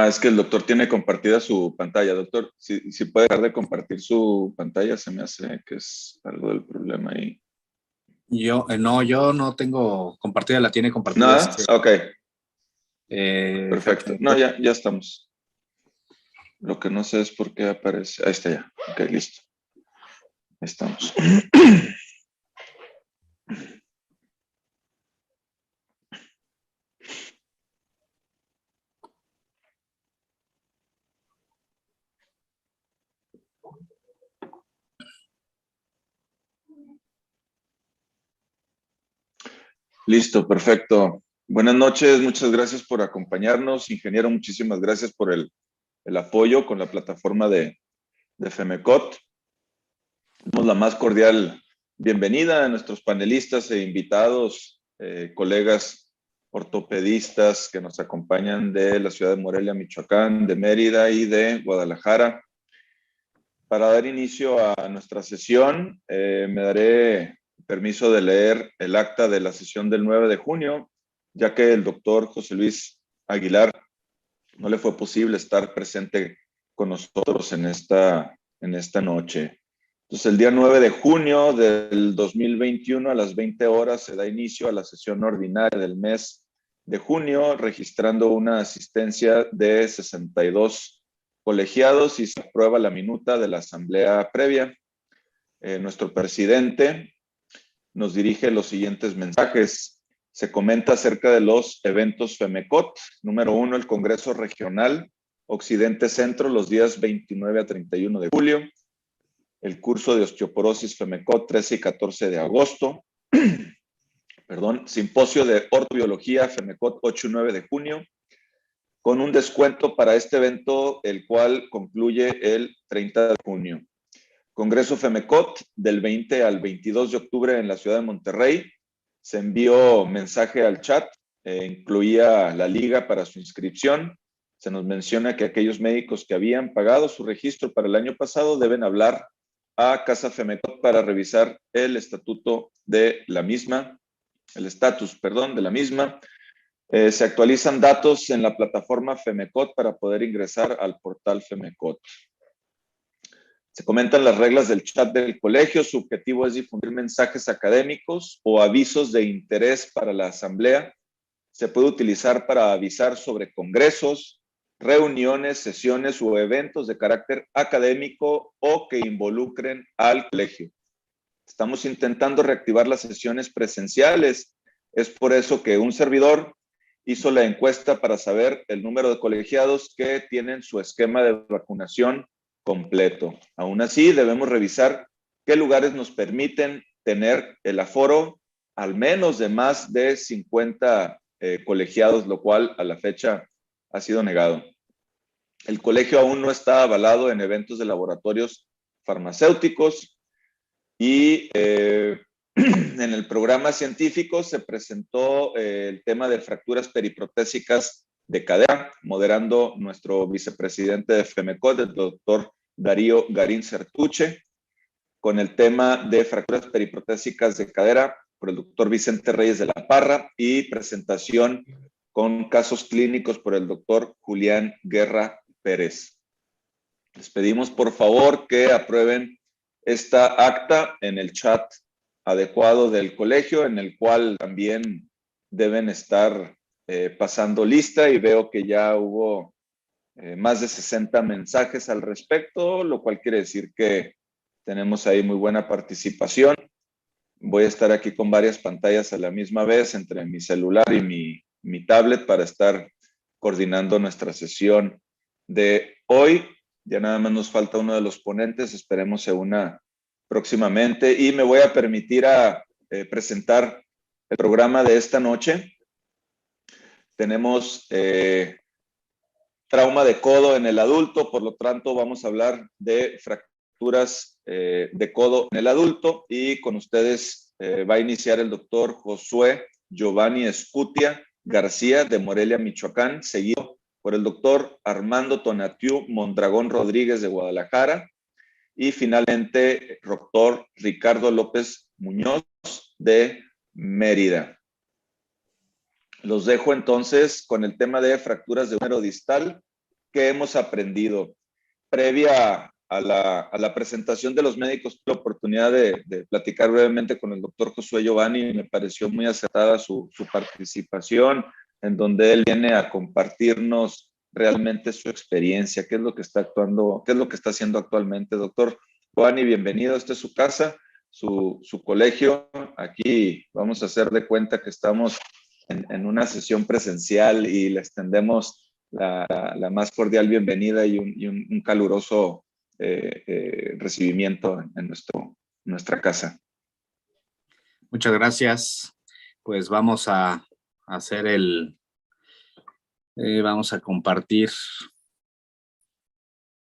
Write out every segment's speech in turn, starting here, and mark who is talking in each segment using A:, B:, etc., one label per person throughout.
A: Es que el doctor tiene compartida su pantalla. Doctor, si puede dejar de compartir su pantalla, se me hace que es algo del problema ahí.
B: Yo no tengo compartida, la tiene compartida.
A: ¿Nada? Ok. Perfecto.
B: Jaime.
A: No, ya estamos. Lo que no sé es por qué aparece. Ahí está ya. Ok, listo. Estamos. Listo, perfecto. Buenas noches, muchas gracias por acompañarnos. Ingeniero, muchísimas gracias por el apoyo con la plataforma de FEMECOT. Damos la más cordial bienvenida a nuestros panelistas e invitados, colegas ortopedistas que nos acompañan de la ciudad de Morelia, Michoacán, de Mérida y de Guadalajara. Para dar inicio a nuestra sesión, me daré permiso de leer el acta de la sesión del 9 de junio, ya que el doctor José Luis Aguilar no le fue posible estar presente con nosotros en esta noche. Entonces, el día 9 de junio del 2021 a las 20 horas se da inicio a la sesión ordinaria del mes de junio, registrando una asistencia de 62 colegiados y se aprueba la minuta de la asamblea previa. Nuestro presidente nos dirige los siguientes mensajes. Se comenta acerca de los eventos FEMECOT. Número 1, el Congreso Regional Occidente Centro, los días 29 a 31 de julio. El curso de osteoporosis FEMECOT, 13 y 14 de agosto. Simposio de ortobiología FEMECOT, 8 y 9 de junio. Con un descuento para este evento, el cual concluye el 30 de junio. Congreso FEMECOT del 20 al 22 de octubre en la ciudad de Monterrey. Se envió mensaje al chat, incluía la liga para su inscripción. Se nos menciona que aquellos médicos que habían pagado su registro para el año pasado deben hablar a Casa FEMECOT para revisar el estatuto de la misma, el estatus, perdón, de la misma. Se actualizan datos en la plataforma FEMECOT para poder ingresar al portal FEMECOT. Se comentan las reglas del chat del colegio. Su objetivo es difundir mensajes académicos o avisos de interés para la asamblea. Se puede utilizar para avisar sobre congresos, reuniones, sesiones o eventos de carácter académico o que involucren al colegio. Estamos intentando reactivar las sesiones presenciales. Es por eso que un servidor hizo la encuesta para saber el número de colegiados que tienen su esquema de vacunación completo. Aún así, debemos revisar qué lugares nos permiten tener el aforo al menos de más de 50 colegiados, lo cual a la fecha ha sido negado. El colegio aún no está avalado en eventos de laboratorios farmacéuticos y en el programa científico se presentó el tema de fracturas periprotésicas de cadera, moderando nuestro vicepresidente de FEMECOT, el doctor Darío Garín Certuche, con el tema de fracturas periprotésicas de cadera por el doctor Vicente Reyes de la Parra y presentación con casos clínicos por el doctor Julián Guerra Pérez. Les pedimos por favor que aprueben esta acta en el chat adecuado del colegio, en el cual también deben estar pasando lista, y veo que ya hubo más de 60 mensajes al respecto, lo cual quiere decir que tenemos ahí muy buena participación. Voy a estar aquí con varias pantallas a la misma vez entre mi celular y mi tablet para estar coordinando nuestra sesión de hoy. Ya nada más nos falta uno de los ponentes, esperemos se una próximamente, y me voy a permitir presentar el programa de esta noche. Tenemos trauma de codo en el adulto, por lo tanto vamos a hablar de fracturas de codo en el adulto, y con ustedes va a iniciar el doctor Josué Giovanni Escutia García de Morelia, Michoacán, seguido por el doctor Armando Tonatiu Mondragón Rodríguez de Guadalajara, y finalmente doctor Ricardo López Muñoz de Mérida. Los dejo entonces con el tema de fracturas de húmero distal ¿qué hemos aprendido? Previa a la presentación de los médicos, tuve la oportunidad de platicar brevemente con el doctor Josué Giovanni y me pareció muy acertada su participación, en donde él viene a compartirnos realmente su experiencia, qué es lo que está actuando, qué es lo que está haciendo actualmente. Doctor Giovanni, bienvenido, esta es su casa, su colegio. Aquí vamos a hacer de cuenta que estamos en una sesión presencial y le extendemos la más cordial bienvenida y un caluroso recibimiento en nuestra casa.
B: Muchas gracias. Pues vamos a hacer vamos a compartir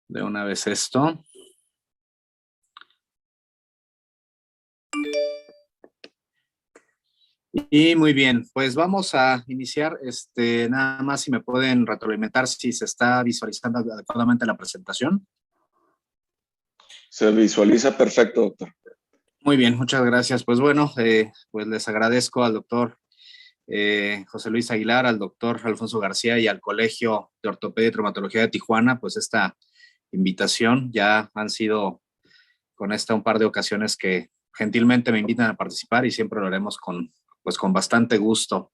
B: de una vez esto. Y muy bien, pues vamos a iniciar, nada más si me pueden retroalimentar si se está visualizando adecuadamente la presentación.
A: Se visualiza perfecto, doctor.
B: Muy bien, muchas gracias. Pues bueno, pues les agradezco al doctor José Luis Aguilar, al doctor Alfonso García y al Colegio de Ortopedia y Traumatología de Tijuana, pues esta invitación. Ya han sido con esta un par de ocasiones que gentilmente me invitan a participar y siempre lo haremos con bastante gusto.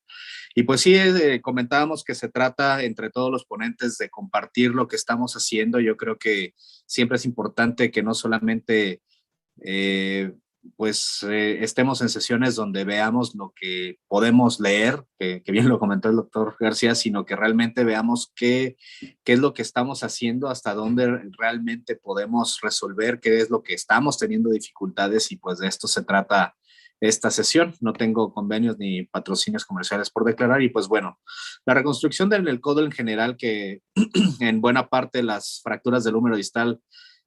B: Y pues sí, comentábamos que se trata entre todos los ponentes de compartir lo que estamos haciendo. Yo creo que siempre es importante que no solamente estemos en sesiones donde veamos lo que podemos leer, que bien lo comentó el doctor García, sino que realmente veamos qué es lo que estamos haciendo, hasta dónde realmente podemos resolver, qué es lo que estamos teniendo dificultades, y pues de esto se trata esta sesión. No tengo convenios ni patrocinios comerciales por declarar. Y pues bueno, la reconstrucción del codo en general, que en buena parte las fracturas del húmero distal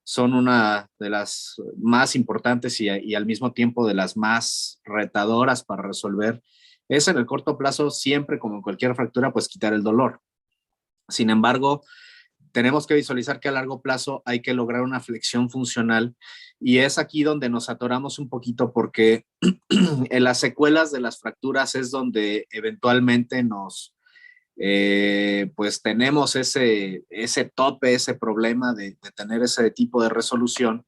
B: son una de las más importantes y al mismo tiempo de las más retadoras para resolver, es en el corto plazo siempre, como en cualquier fractura, pues quitar el dolor. Sin embargo, tenemos que visualizar que a largo plazo hay que lograr una flexión funcional, y es aquí donde nos atoramos un poquito, porque en las secuelas de las fracturas es donde eventualmente pues tenemos ese tope, ese problema de tener ese tipo de resolución.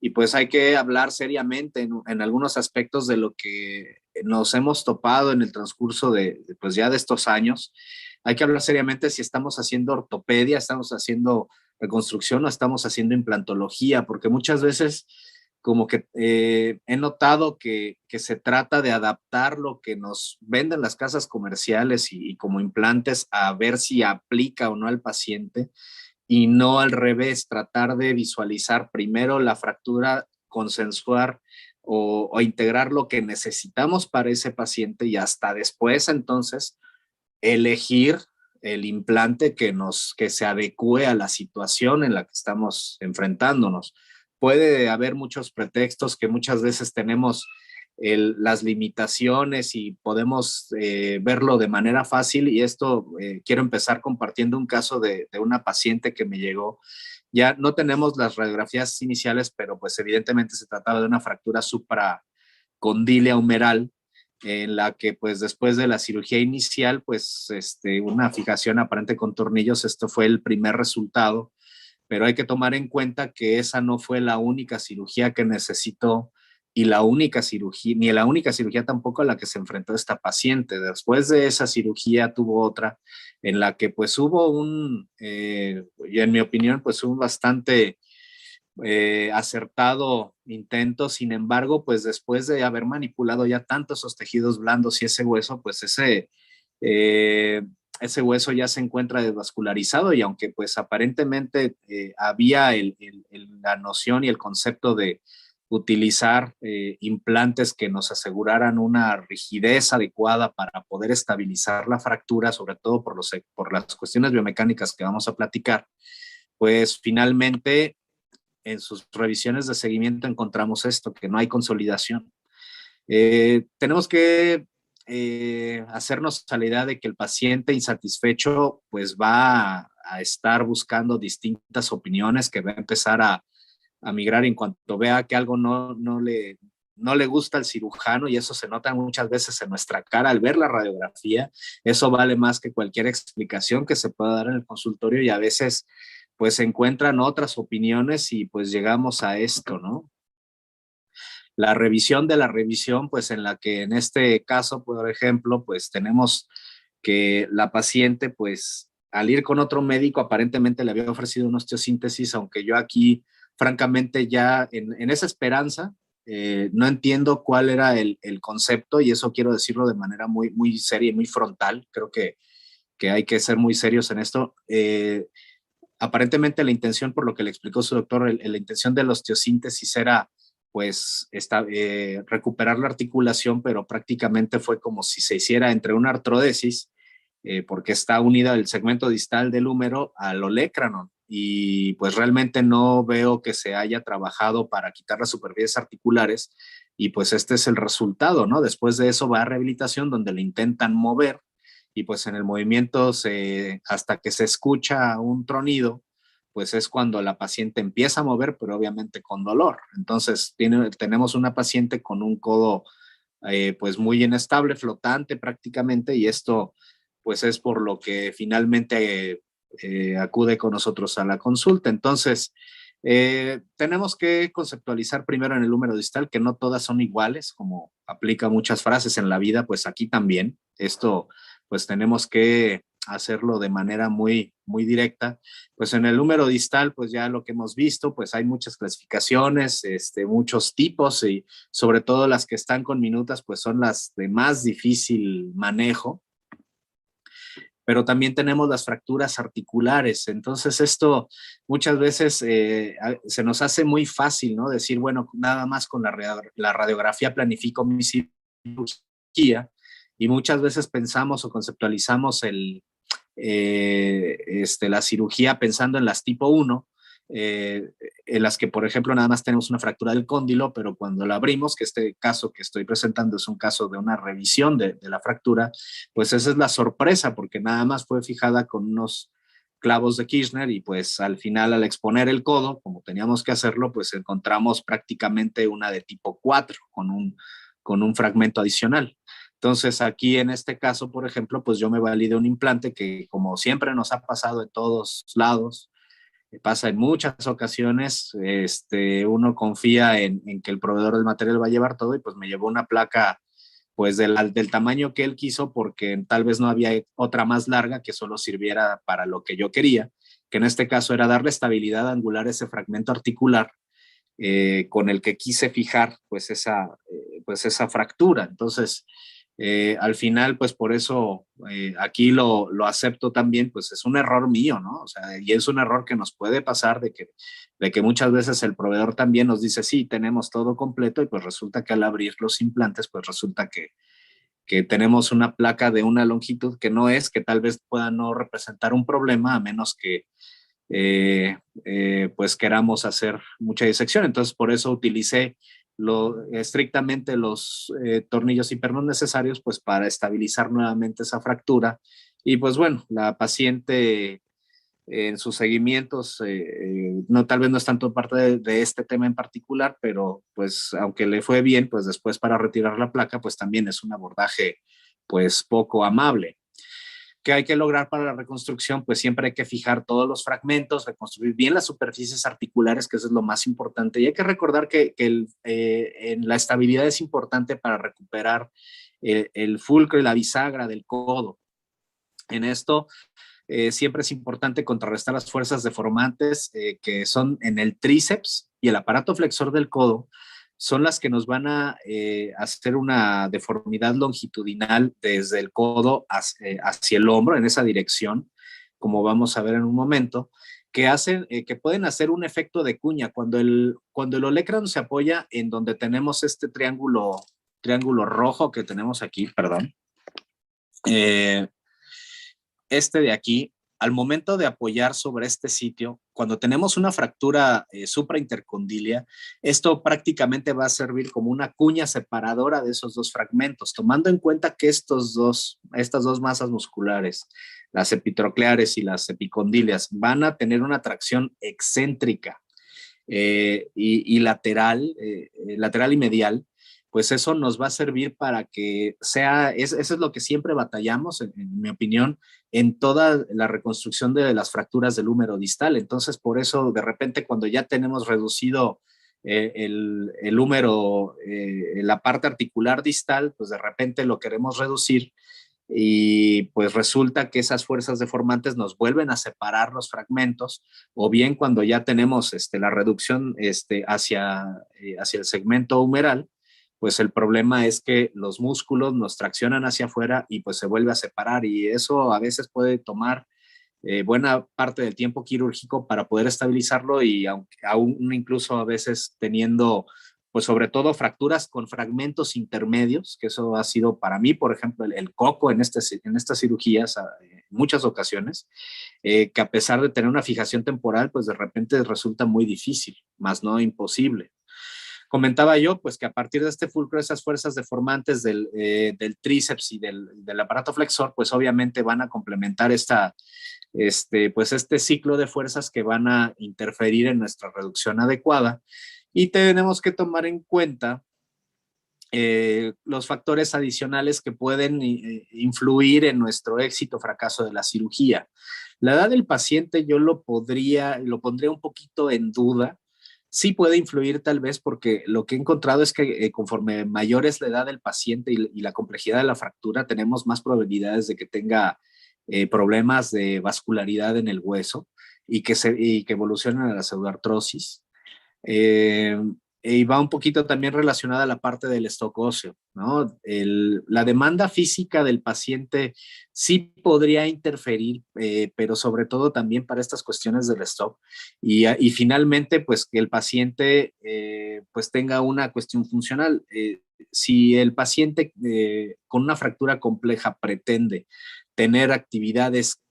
B: Y pues hay que hablar seriamente en algunos aspectos de lo que nos hemos topado en el transcurso pues ya de estos años. Hay que hablar seriamente si estamos haciendo ortopedia, estamos haciendo reconstrucción o estamos haciendo implantología, porque muchas veces como que he notado que se trata de adaptar lo que nos venden las casas comerciales y como implantes, a ver si aplica o no al paciente, y no al revés, tratar de visualizar primero la fractura, consensuar o integrar lo que necesitamos para ese paciente, y hasta después entonces elegir el implante que se adecue a la situación en la que estamos enfrentándonos. Puede haber muchos pretextos, que muchas veces tenemos las limitaciones y podemos verlo de manera fácil. Y esto quiero empezar compartiendo un caso de una paciente que me llegó. Ya no tenemos las radiografías iniciales, pero pues evidentemente se trataba de una fractura supracondílea humeral, en la que pues después de la cirugía inicial, pues una fijación aparente con tornillos, esto fue el primer resultado. Pero hay que tomar en cuenta que esa no fue la única cirugía que necesitó, y la única cirugía, ni la única cirugía tampoco a la que se enfrentó esta paciente. Después de esa cirugía tuvo otra en la que pues hubo y en mi opinión, pues un bastante acertado intento. Sin embargo, pues después de haber manipulado ya tanto esos tejidos blandos y ese hueso, pues ese hueso ya se encuentra desvascularizado, y aunque pues aparentemente había la noción y el concepto de utilizar implantes que nos aseguraran una rigidez adecuada para poder estabilizar la fractura, sobre todo por las cuestiones biomecánicas que vamos a platicar, pues finalmente en sus revisiones de seguimiento encontramos esto, que no hay consolidación. Tenemos que hacernos a la idea de que el paciente insatisfecho pues va a estar buscando distintas opiniones, que va a empezar a migrar en cuanto vea que algo no le no le gusta al cirujano, y eso se nota muchas veces en nuestra cara al ver la radiografía. Eso vale más que cualquier explicación que se pueda dar en el consultorio, y a veces pues se encuentran otras opiniones y pues llegamos a esto, ¿no? La revisión de la revisión, pues en la que en este caso, por ejemplo, pues tenemos que la paciente, pues al ir con otro médico, aparentemente le había ofrecido una osteosíntesis, aunque yo aquí, francamente, ya en esa esperanza, no entiendo cuál era el concepto, y eso quiero decirlo de manera muy, muy seria y muy frontal. Creo que hay que ser muy serios en esto. Aparentemente la intención, por lo que le explicó su doctor, la intención de la osteosíntesis era pues recuperar la articulación, pero prácticamente fue como si se hiciera entre una artrodesis, porque está unida el segmento distal del húmero al olecranon, y pues realmente no veo que se haya trabajado para quitar las superficies articulares, y pues este es el resultado, ¿no? Después de eso va a rehabilitación, donde le intentan mover, y pues en el movimiento hasta que se escucha un tronido, pues es cuando la paciente empieza a mover, pero obviamente con dolor. Entonces tenemos una paciente con un codo pues muy inestable, flotante prácticamente, y esto pues es por lo que finalmente acude con nosotros a la consulta. Entonces, tenemos que conceptualizar primero en el húmero distal que no todas son iguales, como aplica muchas frases en la vida, pues aquí también. Esto pues tenemos que hacerlo de manera muy, muy directa. Pues en el húmero distal, pues ya lo que hemos visto, pues hay muchas clasificaciones, muchos tipos, y sobre todo las que están con minutas, pues son las de más difícil manejo. Pero también tenemos las fracturas articulares. Entonces esto muchas veces se nos hace muy fácil, ¿no? Decir, bueno, nada más con la radiografía planifico mi cirugía, y muchas veces pensamos o conceptualizamos la cirugía pensando en las tipo 1, en las que, por ejemplo, nada más tenemos una fractura del cóndilo, pero cuando la abrimos, que este caso que estoy presentando es un caso de una revisión de la fractura, pues esa es la sorpresa, porque nada más fue fijada con unos clavos de Kirchner, y pues al final, al exponer el codo, como teníamos que hacerlo, pues encontramos prácticamente una de tipo 4 con un fragmento adicional. Entonces, aquí en este caso, por ejemplo, pues yo me validé un implante que, como siempre nos ha pasado en todos lados, pasa en muchas ocasiones, uno confía en que el proveedor del material va a llevar todo, y pues me llevó una placa pues del tamaño que él quiso, porque tal vez no había otra más larga que solo sirviera para lo que yo quería, que en este caso era darle estabilidad angular a ese fragmento articular, con el que quise fijar pues esa fractura. Entonces, al final, pues por eso aquí lo acepto también, pues es un error mío, ¿no? O sea, y es un error que nos puede pasar, de que muchas veces el proveedor también nos dice, sí, tenemos todo completo, y pues resulta que al abrir los implantes, pues resulta que tenemos una placa de una longitud que no es, que tal vez pueda no representar un problema, a menos que pues queramos hacer mucha disección. Entonces, por eso utilicé estrictamente los tornillos y pernos necesarios, pues para estabilizar nuevamente esa fractura. Y pues bueno, la paciente en sus seguimientos, no, tal vez no es tanto parte de este tema en particular, pero pues aunque le fue bien, pues después para retirar la placa, pues también es un abordaje pues poco amable. ¿Qué hay que lograr para la reconstrucción? Pues siempre hay que fijar todos los fragmentos, reconstruir bien las superficies articulares, que eso es lo más importante. Y hay que recordar que la estabilidad es importante para recuperar el fulcro y la bisagra del codo. En esto siempre es importante contrarrestar las fuerzas deformantes que son en el tríceps y el aparato flexor del codo. Son las que nos van a hacer una deformidad longitudinal desde el codo hacia el hombro, en esa dirección, como vamos a ver en un momento, que pueden hacer un efecto de cuña. Cuando el olecranon se apoya en donde tenemos este triángulo rojo que tenemos aquí, perdón, de aquí, al momento de apoyar sobre este sitio, cuando tenemos una fractura supraintercondilia, esto prácticamente va a servir como una cuña separadora de esos dos fragmentos, tomando en cuenta que estas dos masas musculares, las epitrocleares y las epicondilias, van a tener una tracción excéntrica. y lateral, lateral y medial, pues eso nos va a servir para que eso es lo que siempre batallamos, en mi opinión, en toda la reconstrucción de las fracturas del húmero distal. Entonces, por eso, de repente, cuando ya tenemos reducido el húmero, la parte articular distal, pues de repente lo queremos reducir y pues resulta que esas fuerzas deformantes nos vuelven a separar los fragmentos, o bien cuando ya tenemos la reducción hacia el segmento humeral, pues el problema es que los músculos nos traccionan hacia afuera y pues se vuelve a separar, y eso a veces puede tomar buena parte del tiempo quirúrgico para poder estabilizarlo, y aún incluso a veces teniendo, pues sobre todo fracturas con fragmentos intermedios, que eso ha sido para mí, por ejemplo, el coco en estas cirugías en muchas ocasiones, que a pesar de tener una fijación temporal, pues de repente resulta muy difícil, más no imposible. Comentaba yo, pues que a partir de este fulcro, esas fuerzas deformantes del tríceps y del aparato flexor, pues obviamente van a complementar pues este ciclo de fuerzas que van a interferir en nuestra reducción adecuada. Y tenemos que tomar en cuenta los factores adicionales que pueden influir en nuestro éxito o fracaso de la cirugía. La edad del paciente yo lo pondría un poquito en duda. Sí puede influir tal vez, porque lo que he encontrado es que conforme mayor es la edad del paciente y la complejidad de la fractura, tenemos más probabilidades de que tenga problemas de vascularidad en el hueso y que evolucionen a la pseudoartrosis. Eh, y va un poquito también relacionada a la parte del stock óseo, ¿no? La demanda física del paciente sí podría interferir, pero sobre todo también para estas cuestiones del stock. Y finalmente, pues que el paciente pues tenga una cuestión funcional. Si el paciente con una fractura compleja pretende tener actividades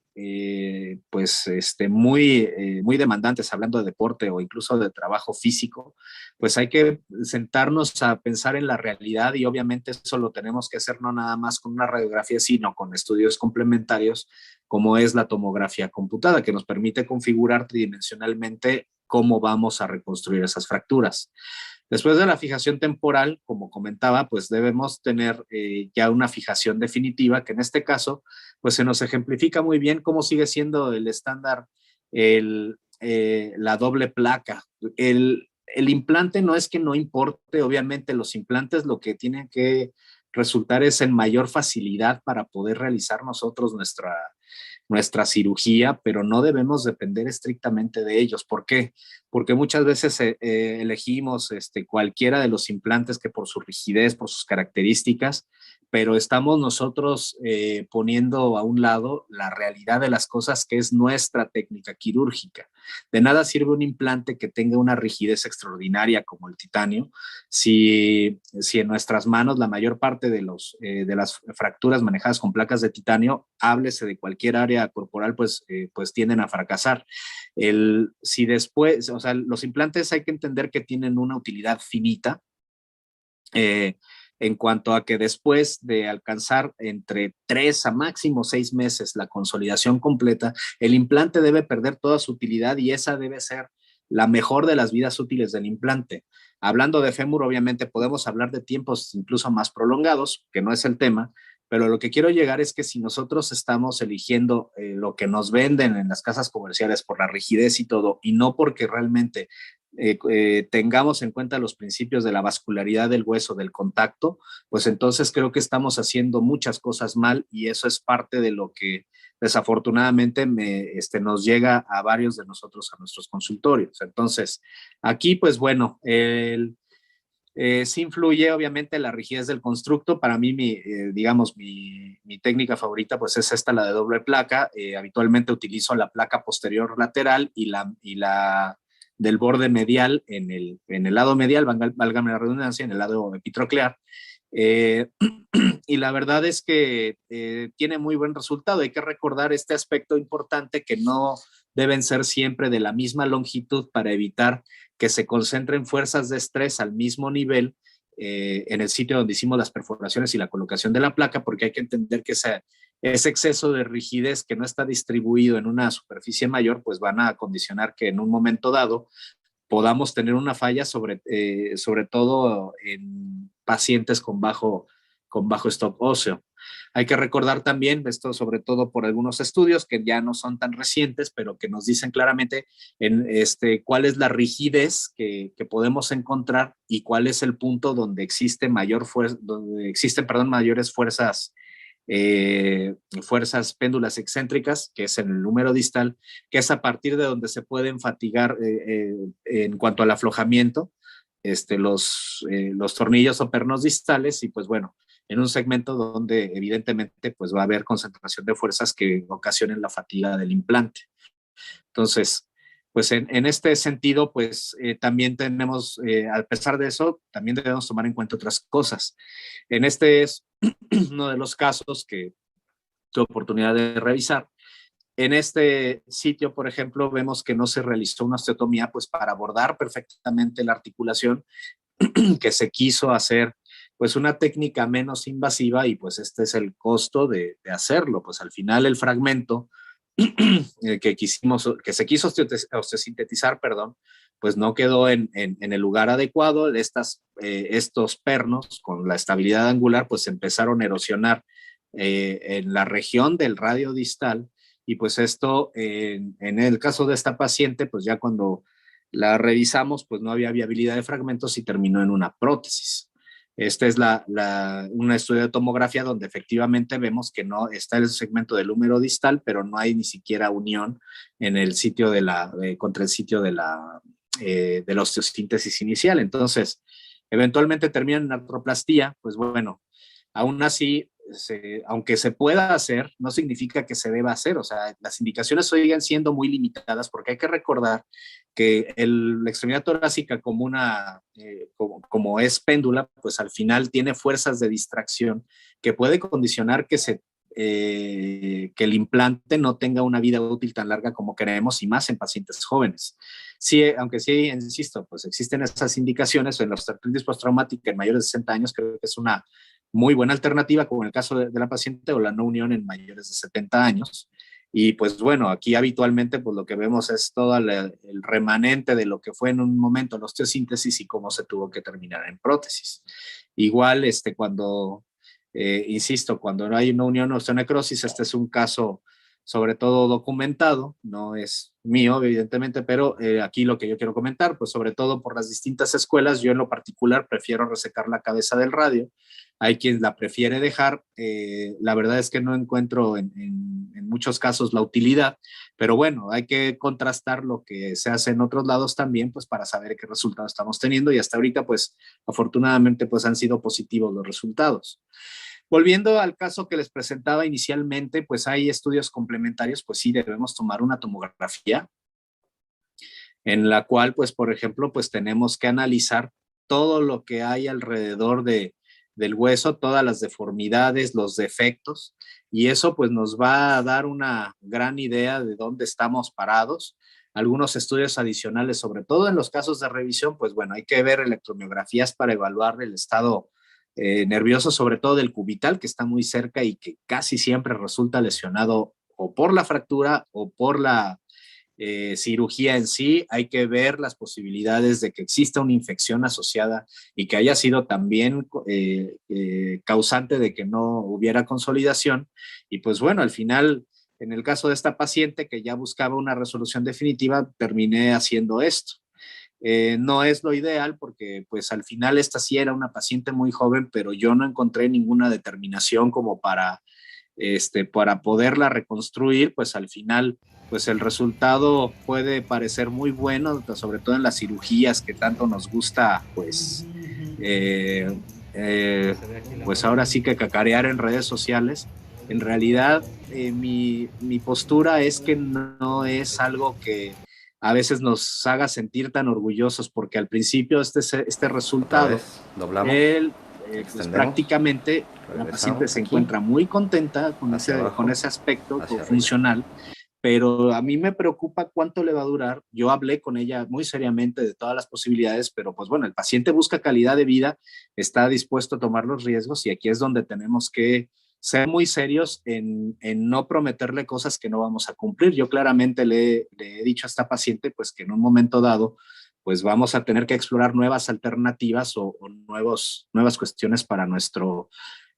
B: pues muy demandantes, hablando de deporte o incluso de trabajo físico, pues hay que sentarnos a pensar en la realidad, y obviamente eso lo tenemos que hacer no nada más con una radiografía, sino con estudios complementarios como es la tomografía computada, que nos permite configurar tridimensionalmente cómo vamos a reconstruir esas fracturas. Después de la fijación temporal, como comentaba, pues debemos tener ya una fijación definitiva, que en este caso, pues se nos ejemplifica muy bien cómo sigue siendo el estándar la doble placa. El implante no es que no importe, obviamente los implantes lo que tienen que resultar es en mayor facilidad para poder realizar nosotros nuestra cirugía, pero no debemos depender estrictamente de ellos. ¿Por qué? Porque muchas veces elegimos cualquiera de los implantes que por su rigidez, por sus características, pero estamos nosotros poniendo a un lado la realidad de las cosas, que es nuestra técnica quirúrgica. De nada sirve un implante que tenga una rigidez extraordinaria como el titanio, si en nuestras manos la mayor parte de las fracturas manejadas con placas de titanio, háblese de cualquier área corporal, pues tienden a fracasar. Si después, o sea, los implantes hay que entender que tienen una utilidad finita, en cuanto a que después de alcanzar entre 3 a máximo 6 meses la consolidación completa, el implante debe perder toda su utilidad, y esa debe ser la mejor de las vidas útiles del implante. Hablando de fémur, obviamente podemos hablar de tiempos incluso más prolongados, que no es el tema, pero lo que quiero llegar es que si nosotros estamos eligiendo lo que nos venden en las casas comerciales por la rigidez y todo, y no porque realmente tengamos en cuenta los principios de la vascularidad del hueso, del contacto, pues entonces creo que estamos haciendo muchas cosas mal, y eso es parte de lo que desafortunadamente nos llega a varios de nosotros a nuestros consultorios. Entonces, aquí pues bueno, sí influye obviamente la rigidez del constructo. Para mí, digamos, mi técnica favorita pues es esta, la de doble placa. Habitualmente utilizo la placa posterior lateral y la del borde medial en el lado medial, válgame la redundancia, en el lado epitroclear. Y la verdad es que tiene muy buen resultado. Hay que recordar este aspecto importante, que no deben ser siempre de la misma longitud para evitar que se concentren fuerzas de estrés al mismo nivel en el sitio donde hicimos las perforaciones y la colocación de la placa, porque hay que entender que ese exceso de rigidez que no está distribuido en una superficie mayor, pues van a condicionar que en un momento dado podamos tener una falla sobre todo en pacientes con bajo stock óseo. Hay que recordar también, esto sobre todo por algunos estudios que ya no son tan recientes, pero que nos dicen claramente cuál es la rigidez que podemos encontrar y cuál es el punto donde donde existen, mayores fuerzas péndulas excéntricas, que es en el número distal, que es a partir de donde se pueden fatigar en cuanto al aflojamiento, los tornillos o pernos distales, y pues bueno, en un segmento donde evidentemente pues va a haber concentración de fuerzas que ocasionen la fatiga del implante. Entonces, pues en este sentido, pues también tenemos, a pesar de eso, también debemos tomar en cuenta otras cosas. En este es uno de los casos que tuve oportunidad de revisar. En este sitio, por ejemplo, vemos que no se realizó una osteotomía pues para abordar perfectamente la articulación, que se quiso hacer pues una técnica menos invasiva, y pues este es el costo de hacerlo. Pues al final el fragmento que se quiso osteosintetizar, perdón, pues no quedó en el lugar adecuado. Estos pernos con la estabilidad angular pues empezaron a erosionar en la región del radio distal, y pues esto en el caso de esta paciente pues ya cuando la revisamos pues no había viabilidad de fragmentos y terminó en una prótesis. Este es un estudio de tomografía donde efectivamente vemos que no está el segmento del húmero distal, pero no hay ni siquiera unión en el sitio contra el sitio de la osteosíntesis inicial. Entonces, eventualmente termina en artroplastía. Pues bueno, aún así, aunque se pueda hacer, no significa que se deba hacer. O sea, las indicaciones siguen siendo muy limitadas, porque hay que recordar que la extremidad torácica como es péndula, pues al final tiene fuerzas de distracción que puede condicionar que el implante no tenga una vida útil tan larga como queremos, y más en pacientes jóvenes. Sí, aunque sí, insisto, pues existen esas indicaciones en la osteoartritis postraumática en mayores de 60 años, creo que es una muy buena alternativa, como en el caso de la paciente, o la no unión en mayores de 70 años. Y pues bueno, aquí habitualmente pues lo que vemos es todo el remanente de lo que fue en un momento la osteosíntesis y cómo se tuvo que terminar en prótesis. Igual insisto, cuando no hay una unión osteonecrosis, este es un caso sobre todo documentado, no es mío evidentemente, pero aquí lo que yo quiero comentar, pues sobre todo por las distintas escuelas, yo en lo particular prefiero resecar la cabeza del radio. Hay quien la prefiere dejar, la verdad es que no encuentro en muchos casos la utilidad, pero bueno, hay que contrastar lo que se hace en otros lados también, pues para saber qué resultados estamos teniendo, y hasta ahorita pues afortunadamente pues han sido positivos los resultados. Volviendo al caso que les presentaba inicialmente, pues hay estudios complementarios, pues sí debemos tomar una tomografía en la cual, pues por ejemplo, pues tenemos que analizar todo lo que hay alrededor del hueso, todas las deformidades, los defectos, y eso pues nos va a dar una gran idea de dónde estamos parados. Algunos estudios adicionales, sobre todo en los casos de revisión, pues bueno, hay que ver electromiografías para evaluar el estado nervioso, sobre todo del cubital, que está muy cerca y que casi siempre resulta lesionado o por la fractura o por la cirugía en sí. Hay que ver las posibilidades de que exista una infección asociada y que haya sido también causante de que no hubiera consolidación. Y pues bueno, al final, en el caso de esta paciente que ya buscaba una resolución definitiva, terminé haciendo esto. No es lo ideal porque pues al final esta sí era una paciente muy joven, pero yo no encontré ninguna determinación como para poderla reconstruir. Pues al final pues el resultado puede parecer muy bueno, sobre todo en las cirugías que tanto nos gusta pues pues ahora sí que cacarear en redes sociales. En realidad mi postura es que no es algo que a veces nos haga sentir tan orgullosos, porque al principio este resultado,
C: Doblamos,
B: él, pues
C: extendemos,
B: prácticamente la paciente se
C: aquí,
B: encuentra muy contenta con
C: abajo,
B: con ese aspecto
C: hacia
B: funcional, pero a mí me preocupa cuánto le va a durar. Yo hablé con ella muy seriamente de todas las posibilidades, pero pues bueno, el paciente busca calidad de vida, está dispuesto a tomar los riesgos, y aquí es donde tenemos que ser muy serios en no prometerle cosas que no vamos a cumplir. Yo claramente le he dicho a esta paciente pues que en un momento dado pues vamos a tener que explorar nuevas alternativas o nuevas cuestiones para nuestro,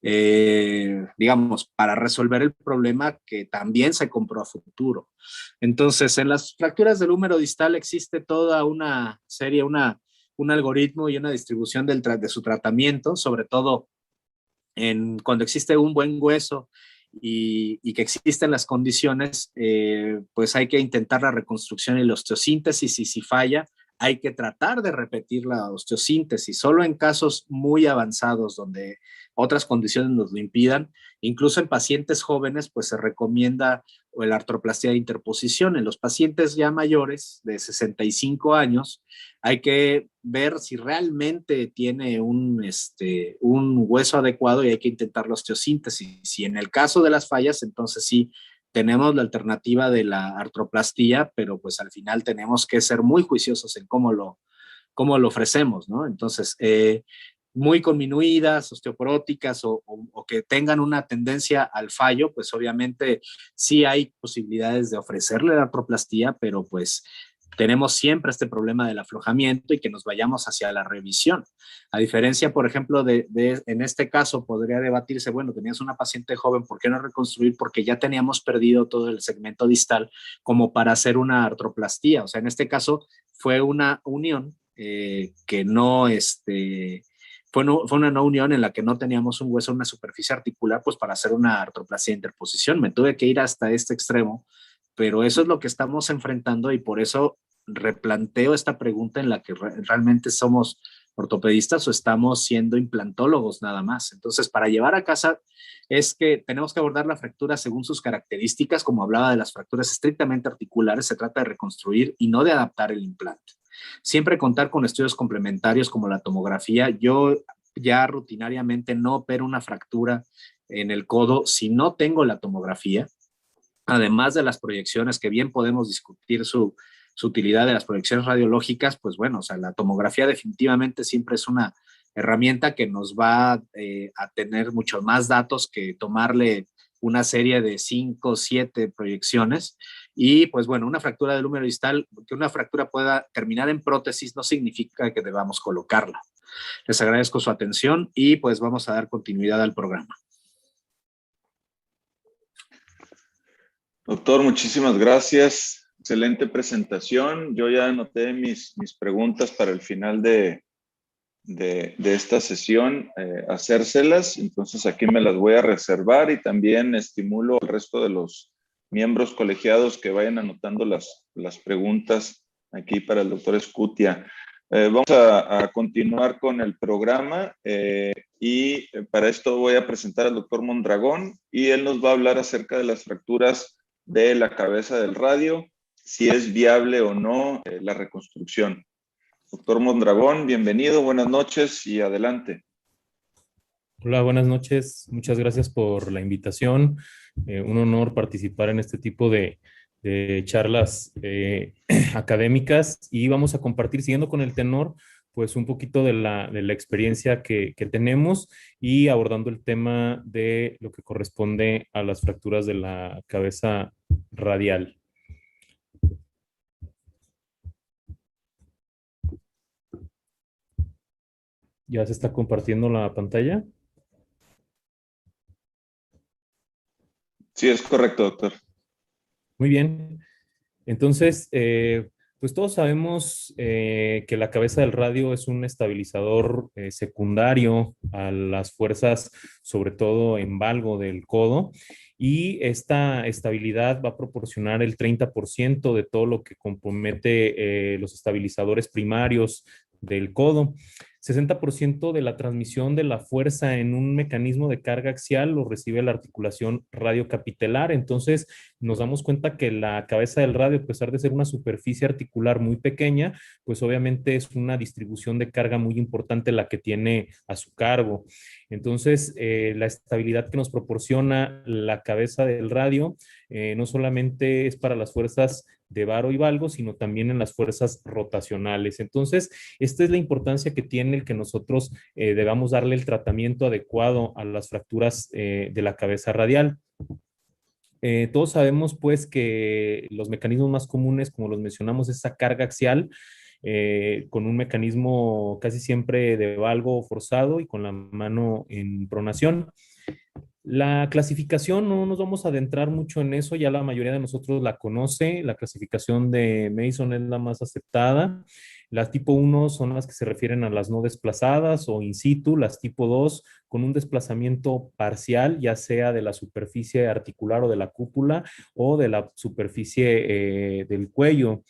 B: digamos, para resolver el problema que también se compró a futuro. Entonces, en las fracturas del húmero distal existe toda una serie, un algoritmo y una distribución de su tratamiento, sobre todo cuando existe un buen hueso y que existen las condiciones, pues hay que intentar la reconstrucción y la osteosíntesis, y si falla, hay que tratar de repetir la osteosíntesis. Solo en casos muy avanzados donde otras condiciones nos lo impidan, incluso en pacientes jóvenes, pues se recomienda la artroplastia de interposición. En los pacientes ya mayores de 65 años, hay que ver si realmente tiene un hueso adecuado y hay que intentar la osteosíntesis. Y en el caso de las fallas, entonces sí, tenemos la alternativa de la artroplastía, pero pues al final tenemos que ser muy juiciosos en cómo lo ofrecemos, ¿no? Entonces, muy conminuidas, osteoporóticas o que tengan una tendencia al fallo, pues obviamente sí hay posibilidades de ofrecerle la artroplastía, pero pues tenemos siempre este problema del aflojamiento y que nos vayamos hacia la revisión. A diferencia, por ejemplo, en este caso podría debatirse, bueno, tenías una paciente joven, ¿por qué no reconstruir? Porque ya teníamos perdido todo el segmento distal como para hacer una artroplastía. O sea, en este caso fue una unión que no, fue una no unión en la que no teníamos un hueso, una superficie articular, pues para hacer una artroplastía de interposición. Me tuve que ir hasta este extremo, pero eso es lo que estamos enfrentando y por eso replanteo esta pregunta en la que realmente somos ortopedistas o estamos siendo implantólogos nada más. Entonces, para llevar a casa es que tenemos que abordar la fractura según sus características, como hablaba de las fracturas estrictamente articulares, se trata de reconstruir y no de adaptar el implante. Siempre contar con estudios complementarios como la tomografía. Yo ya rutinariamente no opero una fractura en el codo si no tengo la tomografía, además de las proyecciones, que bien podemos discutir su utilidad de las proyecciones radiológicas, pues bueno, o sea, la tomografía definitivamente siempre es una herramienta que nos va a tener muchos más datos que tomarle una serie de 5 o 7 proyecciones. Y pues bueno, una fractura del húmero distal, que una fractura pueda terminar en prótesis no significa que debamos colocarla. Les agradezco su atención y pues vamos a dar continuidad al programa.
A: Doctor, muchísimas gracias. Excelente presentación. Yo ya anoté mis preguntas para el final de esta sesión, hacérselas. Entonces aquí me las voy a reservar y también estimulo al resto de los miembros colegiados que vayan anotando las preguntas aquí para el doctor Escutia. Vamos a continuar con el programa y para esto voy a presentar al doctor Mondragón y él nos va a hablar acerca de las fracturas de la cabeza del radio, si es viable o no la reconstrucción. Doctor Mondragón, bienvenido, buenas noches y adelante.
C: Hola, buenas noches. Muchas gracias por la invitación. Un honor participar en este tipo de charlas académicas y vamos a compartir, siguiendo con el tenor, pues un poquito de la experiencia que tenemos y abordando el tema de lo que corresponde a las fracturas de la cabeza radial. ¿Ya se está compartiendo la pantalla?
A: Sí, es correcto, doctor.
C: Muy bien. Entonces, pues todos sabemos que la cabeza del radio es un estabilizador secundario a las fuerzas, sobre todo en valgo del codo, y esta estabilidad va a proporcionar el 30% de todo lo que compromete los estabilizadores primarios del codo. 60% de la transmisión de la fuerza en un mecanismo de carga axial lo recibe la articulación radiocapitelar. Entonces, nos damos cuenta que la cabeza del radio, a pesar de ser una superficie articular muy pequeña, pues obviamente es una distribución de carga muy importante la que tiene a su cargo. Entonces, la estabilidad que nos proporciona la cabeza del radio no solamente es para las fuerzas de varo y valgo, sino también en las fuerzas rotacionales. Entonces, esta es la importancia que tiene el que nosotros debamos darle el tratamiento adecuado a las fracturas de la cabeza radial. Todos sabemos pues que los mecanismos más comunes, como los mencionamos, es esa carga axial con un mecanismo casi siempre de valgo forzado y con la mano en pronación. La clasificación, no nos vamos a adentrar mucho en eso, ya la mayoría de nosotros la conoce, la clasificación de Mason es la más aceptada. Las tipo 1 son las que se refieren a las no desplazadas o in situ, las tipo 2 con un desplazamiento parcial, ya sea de la superficie articular o de la cúpula o de la superficie del cuello.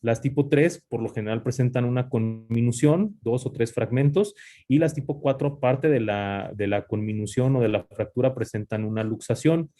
C: Las tipo 3 por lo general presentan una conminución, 2 o 3 fragmentos, y las tipo 4, aparte de la conminución o de la fractura, presentan una luxación.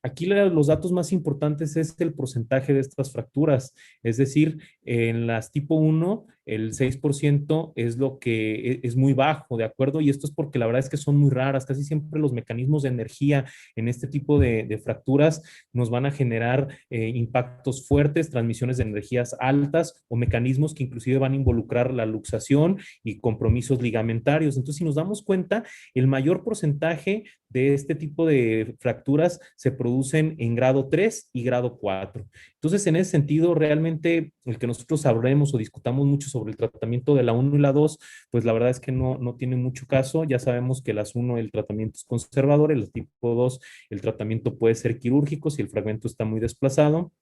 C: Aquí los datos más importantes es el porcentaje de estas fracturas, es decir, en las tipo 1 el 6% es lo que es muy bajo, ¿de acuerdo? Y esto es porque la verdad es que son muy raras, casi siempre los mecanismos de energía en este tipo de fracturas nos van a generar impactos fuertes, transmisiones de energías altas o mecanismos que inclusive van a involucrar la luxación y compromisos ligamentarios. Entonces, si nos damos cuenta, el mayor porcentaje de este tipo de fracturas se producen en grado 3 y grado 4. Entonces, en ese sentido, realmente el que nosotros hablemos o discutamos mucho sobre el tratamiento de la 1 y la 2, pues la verdad es que no tiene mucho caso. Ya sabemos que las 1 el tratamiento es conservador, el tipo 2 el tratamiento puede ser quirúrgico si el fragmento está muy desplazado.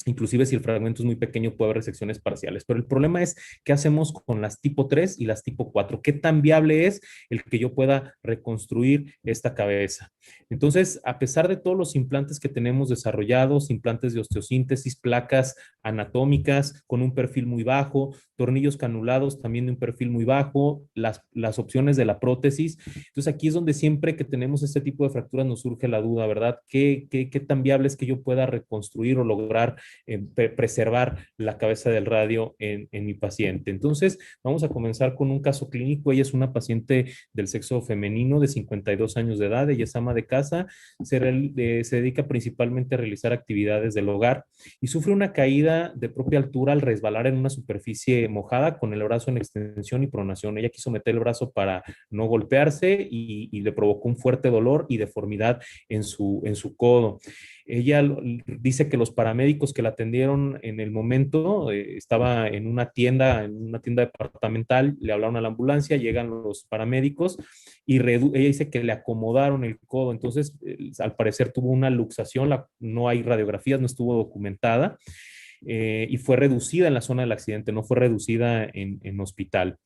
C: Inclusive si el fragmento es muy pequeño puede haber resecciones parciales, pero el problema es qué hacemos con las tipo 3 y las tipo 4, qué tan viable es el que yo pueda reconstruir esta cabeza. Entonces, a pesar de todos los implantes que tenemos desarrollados, implantes de osteosíntesis, placas anatómicas con un perfil muy bajo, tornillos canulados también de un perfil muy bajo, las opciones de la prótesis, entonces aquí es donde siempre que tenemos este tipo de fracturas nos surge la duda, ¿verdad? ¿Qué tan viable es que yo pueda reconstruir o lograr preservar la cabeza del radio en mi paciente? Entonces, vamos a comenzar con un caso clínico. Ella es una paciente del sexo femenino de 52 años de edad, ella es ama de casa, se dedica principalmente a realizar actividades del hogar y sufre una caída de propia altura al resbalar en una superficie mojada con el brazo en extensión y pronación. Ella quiso meter el brazo para no golpearse y le provocó un fuerte dolor y deformidad en su codo. Ella dice que los paramédicos que la atendieron en el momento, estaba en una tienda departamental, le hablaron a la ambulancia, llegan los paramédicos y ella dice que le acomodaron el codo, entonces al parecer tuvo una luxación, no hay radiografías, no estuvo documentada, y fue reducida en la zona del accidente, no fue reducida en hospital.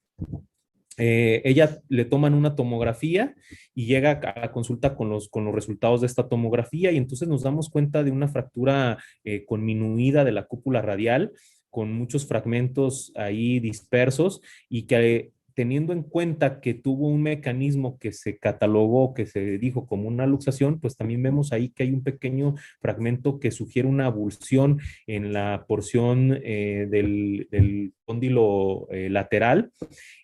C: Ella le toman una tomografía y llega a la consulta con los resultados de esta tomografía y entonces nos damos cuenta de una fractura conminuida de la cúpula radial con muchos fragmentos ahí dispersos y que teniendo en cuenta que tuvo un mecanismo que se catalogó, que se dijo como una luxación, pues también vemos ahí que hay un pequeño fragmento que sugiere una avulsión en la porción del cóndilo lateral.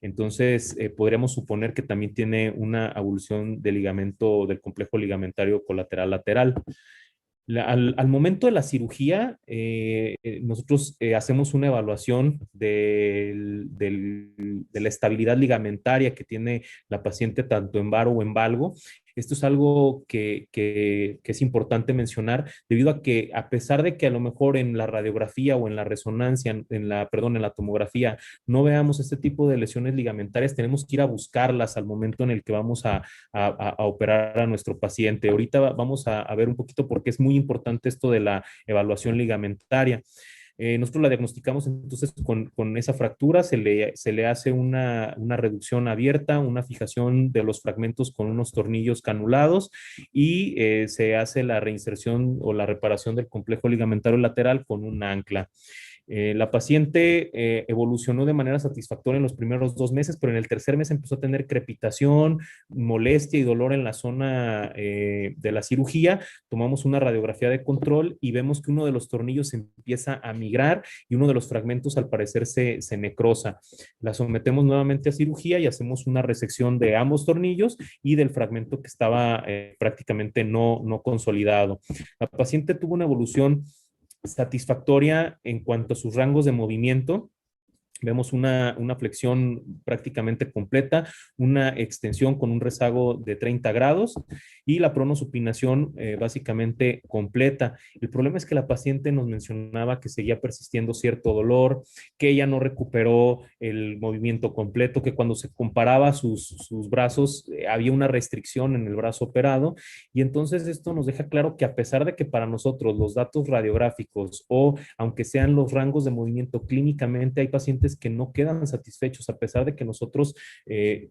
C: Entonces, podríamos suponer que también tiene una avulsión del ligamento, del complejo ligamentario colateral lateral. Al momento de la cirugía, nosotros hacemos una evaluación de la estabilidad ligamentaria que tiene la paciente tanto en varo o en valgo. Esto es algo que es importante mencionar debido a que a pesar de que a lo mejor en la radiografía o en la resonancia, en la tomografía, no veamos este tipo de lesiones ligamentarias, tenemos que ir a buscarlas al momento en el que vamos a operar a nuestro paciente. Ahorita vamos a ver un poquito por qué es muy importante esto de la evaluación ligamentaria. Nosotros la diagnosticamos entonces con esa fractura, se le hace una reducción abierta, una fijación de los fragmentos con unos tornillos canulados y se hace la reinserción o la reparación del complejo ligamentario lateral con un ancla. La paciente evolucionó de manera satisfactoria en los primeros 2 meses, pero en el tercer mes empezó a tener crepitación, molestia y dolor en la zona de la cirugía. Tomamos una radiografía de control y vemos que uno de los tornillos empieza a migrar y uno de los fragmentos al parecer se necrosa. La sometemos nuevamente a cirugía y hacemos una resección de ambos tornillos y del fragmento que estaba prácticamente no consolidado. La paciente tuvo una evolución satisfactoria en cuanto a sus rangos de movimiento. Vemos una flexión prácticamente completa, una extensión con un rezago de 30 grados y la pronosupinación básicamente completa. El problema es que la paciente nos mencionaba que seguía persistiendo cierto dolor, que ella no recuperó el movimiento completo, que cuando se comparaba sus brazos había una restricción en el brazo operado, y entonces esto nos deja claro que a pesar de que para nosotros los datos radiográficos o aunque sean los rangos de movimiento clínicamente, hay pacientes que no quedan satisfechos a pesar de que nosotros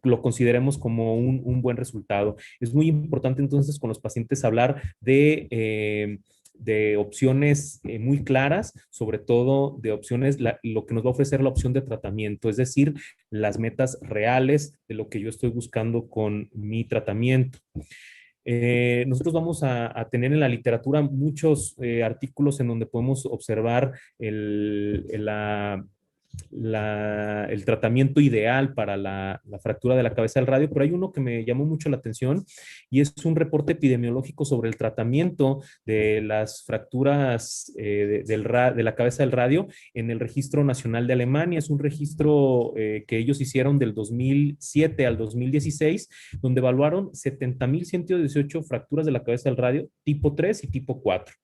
C: lo consideremos como un buen resultado. Es muy importante entonces con los pacientes hablar de opciones muy claras, sobre todo de opciones, lo que nos va a ofrecer la opción de tratamiento, es decir, las metas reales de lo que yo estoy buscando con mi tratamiento. Nosotros vamos a tener en la literatura muchos artículos en donde podemos observar el tratamiento ideal para la fractura de la cabeza del radio, pero hay uno que me llamó mucho la atención y es un reporte epidemiológico sobre el tratamiento de las fracturas de la cabeza del radio en el Registro Nacional de Alemania. Es un registro que ellos hicieron del 2007 al 2016, donde evaluaron 70,118 fracturas de la cabeza del radio tipo 3 y tipo 4.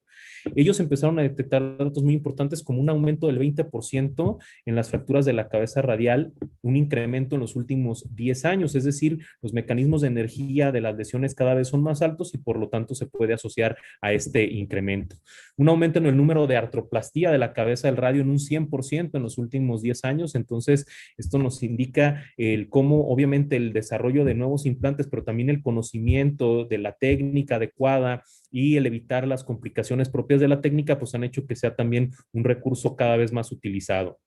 C: Ellos empezaron a detectar datos muy importantes como un aumento del 20% en las fracturas de la cabeza radial, un incremento en los últimos 10 años, es decir, los mecanismos de energía de las lesiones cada vez son más altos y por lo tanto se puede asociar a este incremento. Un aumento en el número de artroplastía de la cabeza del radio en un 100% en los últimos 10 años, entonces esto nos indica cómo obviamente el desarrollo de nuevos implantes, pero también el conocimiento de la técnica adecuada y el evitar las complicaciones propias de la técnica, pues han hecho que sea también un recurso cada vez más utilizado.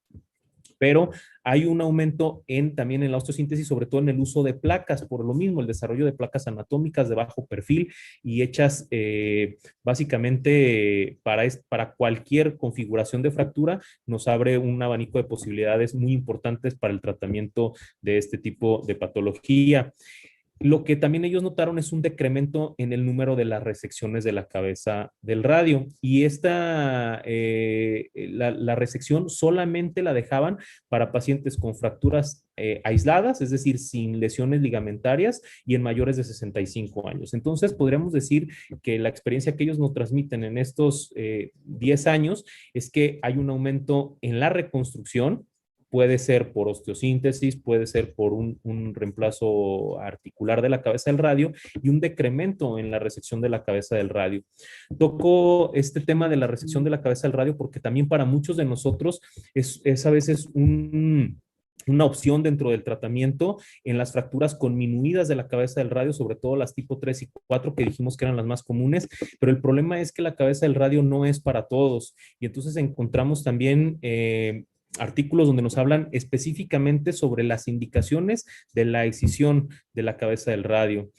C: Pero hay un aumento también en la osteosíntesis, sobre todo en el uso de placas, por lo mismo, el desarrollo de placas anatómicas de bajo perfil y hechas básicamente para cualquier configuración de fractura, nos abre un abanico de posibilidades muy importantes para el tratamiento de este tipo de patología. Lo que también ellos notaron es un decremento en el número de las resecciones de la cabeza del radio. Y la resección solamente la dejaban para pacientes con fracturas aisladas, es decir, sin lesiones ligamentarias y en mayores de 65 años. Entonces, podríamos decir que la experiencia que ellos nos transmiten en estos 10 años es que hay un aumento en la reconstrucción. Puede ser por osteosíntesis, puede ser por un reemplazo articular de la cabeza del radio y un decremento en la resección de la cabeza del radio. Toco este tema de la resección de la cabeza del radio porque también para muchos de nosotros es a veces una opción dentro del tratamiento en las fracturas conminuidas de la cabeza del radio, sobre todo las tipo 3 y 4 que dijimos que eran las más comunes, pero el problema es que la cabeza del radio no es para todos y entonces encontramos también artículos donde nos hablan específicamente sobre las indicaciones de la excisión de la cabeza del radio.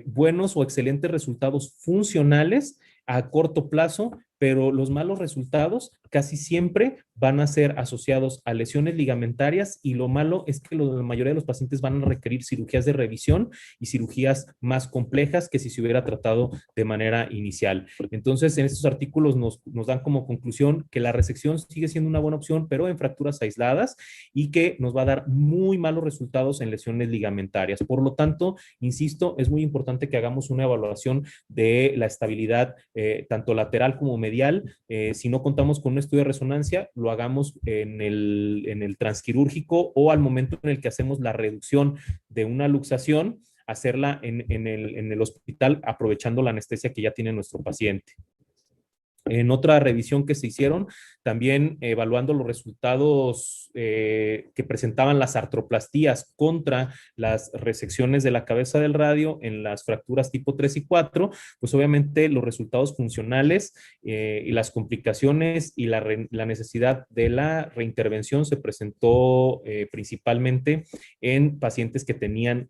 C: Buenos o excelentes resultados funcionales a corto plazo, pero los malos resultados casi siempre van a ser asociados a lesiones ligamentarias y lo malo es que la mayoría de los pacientes van a requerir cirugías de revisión y cirugías más complejas que si se hubiera tratado de manera inicial. Entonces, en estos artículos nos dan como conclusión que la resección sigue siendo una buena opción, pero en fracturas aisladas y que nos va a dar muy malos resultados en lesiones ligamentarias. Por lo tanto, insisto, es muy importante que hagamos una evaluación de la estabilidad tanto lateral como medial. Si no contamos con un estudio de resonancia, lo hagamos en el transquirúrgico o al momento en el que hacemos la reducción de una luxación, hacerla en el hospital aprovechando la anestesia que ya tiene nuestro paciente. En otra revisión que se hicieron, también evaluando los resultados que presentaban las artroplastías contra las resecciones de la cabeza del radio en las fracturas tipo 3 y 4, pues obviamente los resultados funcionales y las complicaciones y la necesidad de la reintervención se presentó principalmente en pacientes que tenían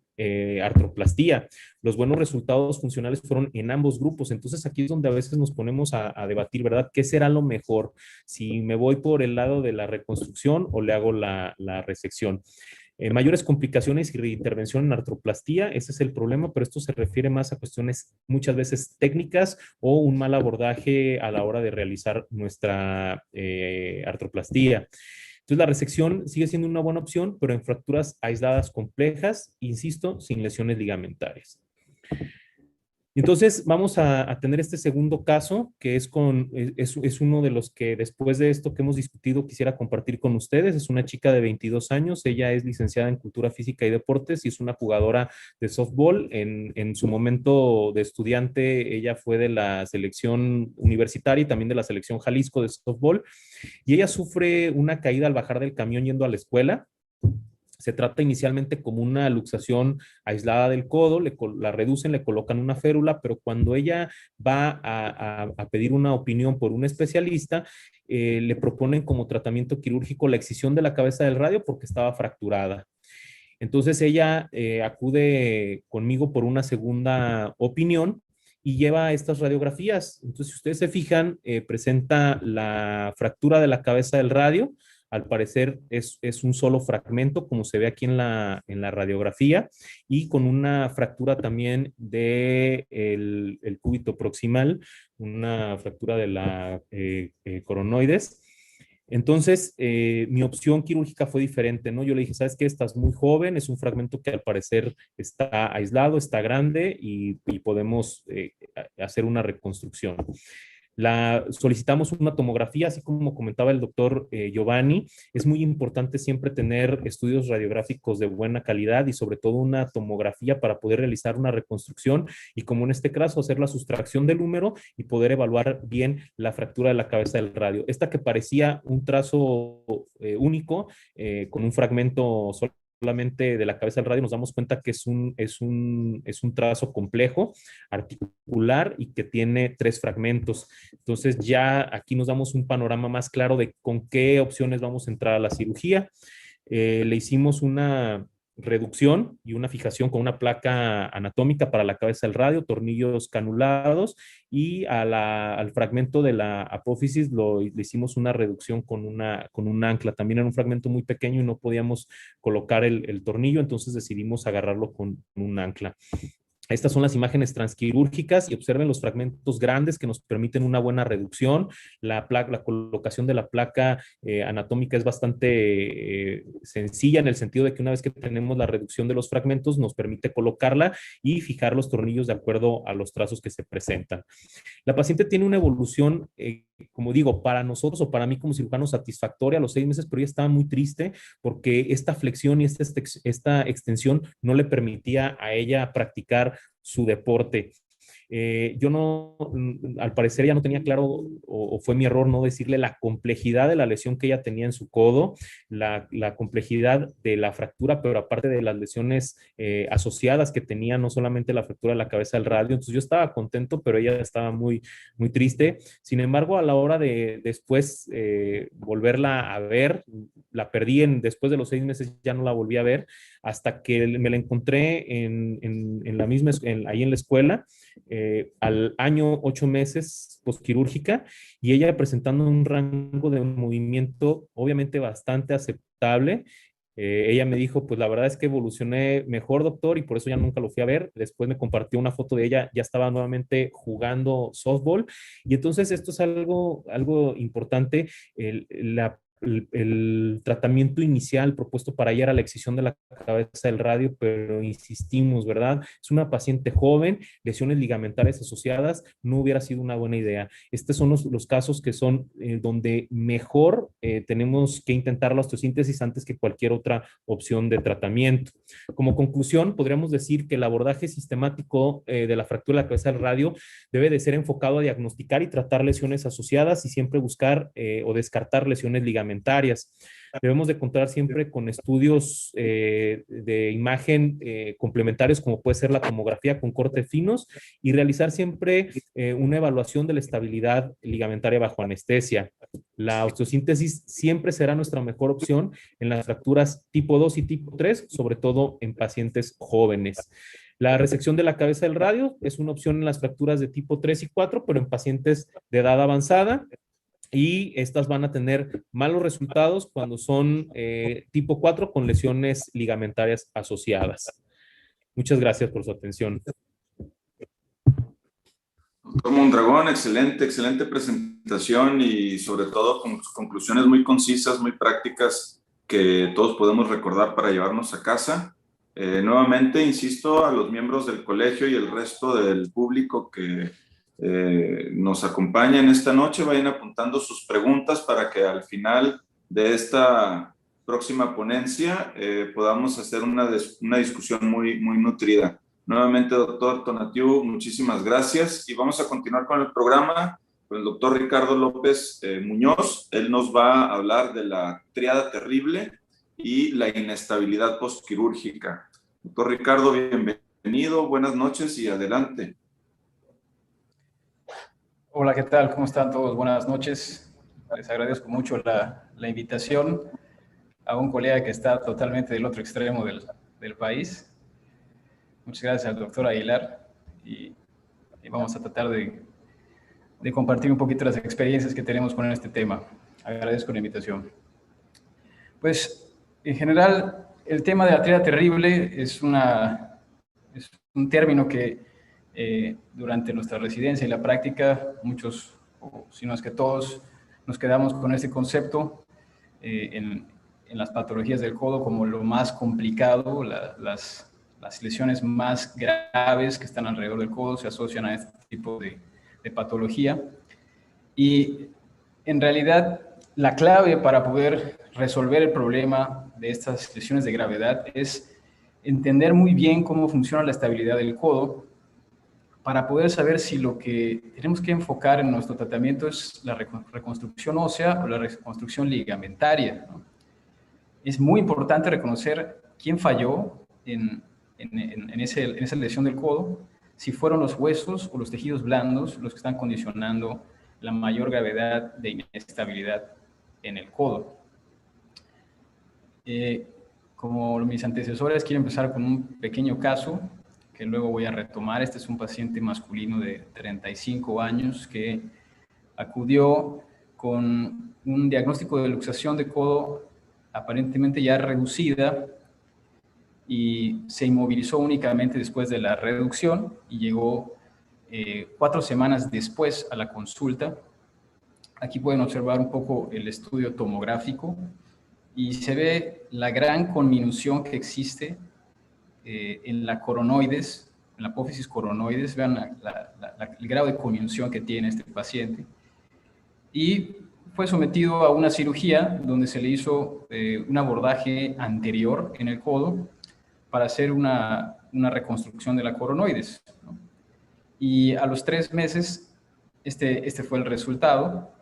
C: artroplastía. Los buenos resultados funcionales fueron en ambos grupos. Entonces aquí es donde a veces nos ponemos a debatir, ¿verdad? ¿Qué será lo mejor? Si me voy por el lado de la reconstrucción o le hago la resección. Mayores complicaciones y reintervención en artroplastía, ese es el problema, pero esto se refiere más a cuestiones muchas veces técnicas o un mal abordaje a la hora de realizar nuestra artroplastía. Entonces, la resección sigue siendo una buena opción, pero en fracturas aisladas complejas, insisto, sin lesiones ligamentarias. Entonces, vamos a tener este segundo caso, que es uno de los que después de esto que hemos discutido quisiera compartir con ustedes. Es una chica de 22 años, ella es licenciada en Cultura Física y Deportes y es una jugadora de softball. En su momento de estudiante, ella fue de la selección universitaria y también de la selección Jalisco de softball. Y ella sufre una caída al bajar del camión yendo a la escuela. Se trata inicialmente como una luxación aislada del codo, la reducen, le colocan una férula, pero cuando ella va a pedir una opinión por un especialista, le proponen como tratamiento quirúrgico la excisión de la cabeza del radio porque estaba fracturada. Entonces ella acude conmigo por una segunda opinión y lleva estas radiografías. Entonces, si ustedes se fijan, presenta la fractura de la cabeza del radio. Al parecer es un solo fragmento, como se ve aquí en la radiografía, y con una fractura también del de el cúbito proximal, una fractura de la coronoides. Entonces, mi opción quirúrgica fue diferente, ¿no? Yo le dije, ¿sabes qué? Estás muy joven, es un fragmento que al parecer está aislado, está grande y podemos hacer una reconstrucción. Solicitamos una tomografía, así como comentaba el doctor Giovanni. Es muy importante siempre tener estudios radiográficos de buena calidad y sobre todo una tomografía para poder realizar una reconstrucción y, como en este caso, hacer la sustracción del húmero y poder evaluar bien la fractura de la cabeza del radio. Esta que parecía un trazo único con un fragmento solamente de la cabeza del radio, nos damos cuenta que es un trazo complejo, articular y que tiene 3 fragmentos. Entonces ya aquí nos damos un panorama más claro de con qué opciones vamos a entrar a la cirugía. Le hicimos una reducción y una fijación con una placa anatómica para la cabeza del radio, tornillos canulados, y al fragmento de la apófisis le hicimos una reducción con un ancla. También era un fragmento muy pequeño y no podíamos colocar el tornillo, entonces decidimos agarrarlo con un ancla. Estas son las imágenes transquirúrgicas y observen los fragmentos grandes que nos permiten una buena reducción. La colocación de la placa anatómica es bastante sencilla en el sentido de que una vez que tenemos la reducción de los fragmentos nos permite colocarla y fijar los tornillos de acuerdo a los trazos que se presentan. La paciente tiene una evolución, como digo, para nosotros o para mí como cirujano satisfactoria a los 6 meses, pero ella estaba muy triste porque esta flexión y esta extensión no le permitía a ella practicar su deporte. Yo no, al parecer ya no tenía claro, o fue mi error no decirle la complejidad de la lesión que ella tenía en su codo, la complejidad de la fractura, pero aparte de las lesiones asociadas que tenía, no solamente la fractura de la cabeza del radio. Entonces yo estaba contento, pero ella estaba muy, muy triste. Sin embargo, a la hora de después volverla a ver, la perdí después de los 6 meses, ya no la volví a ver, hasta que me la encontré en la misma, ahí en la escuela, al año 8 meses postquirúrgica, y ella presentando un rango de movimiento obviamente bastante aceptable. Ella me dijo, pues la verdad es que evolucioné mejor, doctor, y por eso ya nunca lo fui a ver. Después me compartió una foto de ella, ya estaba nuevamente jugando softball, y entonces esto es algo importante. El tratamiento inicial propuesto para ella era la excisión de la cabeza del radio, pero insistimos, ¿verdad? Es una paciente joven, lesiones ligamentarias asociadas, no hubiera sido una buena idea. Estos son los casos que son donde mejor tenemos que intentar la osteosíntesis antes que cualquier otra opción de tratamiento. Como conclusión, podríamos decir que el abordaje sistemático de la fractura de la cabeza del radio debe de ser enfocado a diagnosticar y tratar lesiones asociadas y siempre buscar o descartar lesiones ligamentarias. Debemos de contar siempre con estudios de imagen complementarios, como puede ser la tomografía con cortes finos, y realizar siempre una evaluación de la estabilidad ligamentaria bajo anestesia. La osteosíntesis siempre será nuestra mejor opción en las fracturas tipo 2 y tipo 3, sobre todo en pacientes jóvenes. La resección de la cabeza del radio es una opción en las fracturas de tipo 3 y 4, pero en pacientes de edad avanzada, y estas van a tener malos resultados cuando son tipo 4 con lesiones ligamentarias asociadas. Muchas gracias por su atención.
A: Doctor Mondragón, excelente presentación y sobre todo con conclusiones muy concisas, muy prácticas que todos podemos recordar para llevarnos a casa. Nuevamente, insisto, a los miembros del colegio y el resto del público que nos acompañan esta noche, vayan apuntando sus preguntas para que al final de esta próxima ponencia podamos hacer una discusión muy nutrida. Nuevamente, doctor Tonatiuh, muchísimas gracias y vamos a continuar con el programa con el doctor Ricardo López Muñoz. Él nos va a hablar de la tríada terrible y la inestabilidad postquirúrgica. Doctor Ricardo, bienvenido, buenas noches y adelante.
D: Hola, ¿qué tal? ¿Cómo están todos? Buenas noches. Les agradezco mucho la invitación a un colega que está totalmente del otro extremo del país. Muchas gracias al doctor Aguilar y vamos a tratar de compartir un poquito las experiencias que tenemos con este tema. Agradezco la invitación. Pues, en general, el tema de la tríada terrible es un término que durante nuestra residencia y la práctica, muchos, o si no es que todos, nos quedamos con este concepto en las patologías del codo como lo más complicado, las lesiones más graves que están alrededor del codo se asocian a este tipo de patología. Y en realidad, la clave para poder resolver el problema de estas lesiones de gravedad es entender muy bien cómo funciona la estabilidad del codo para poder saber si lo que tenemos que enfocar en nuestro tratamiento es la reconstrucción ósea o la reconstrucción ligamentaria, ¿no? Es muy importante reconocer quién falló en esa lesión del codo, si fueron los huesos o los tejidos blandos los que están condicionando la mayor gravedad de inestabilidad en el codo. Como mis antecesores, quiero empezar con un pequeño caso que luego voy a retomar. Este es un paciente masculino de 35 años que acudió con un diagnóstico de luxación de codo aparentemente ya reducida y se inmovilizó únicamente después de la reducción y llegó 4 semanas después a la consulta. Aquí pueden observar un poco el estudio tomográfico y se ve la gran conminución que existe en la coronoides, en la apófisis coronoides. Vean el grado de conminución que tiene este paciente. Y fue sometido a una cirugía donde se le hizo un abordaje anterior en el codo para hacer una reconstrucción de la coronoides, ¿no? Y a los 3 meses, este fue el resultado.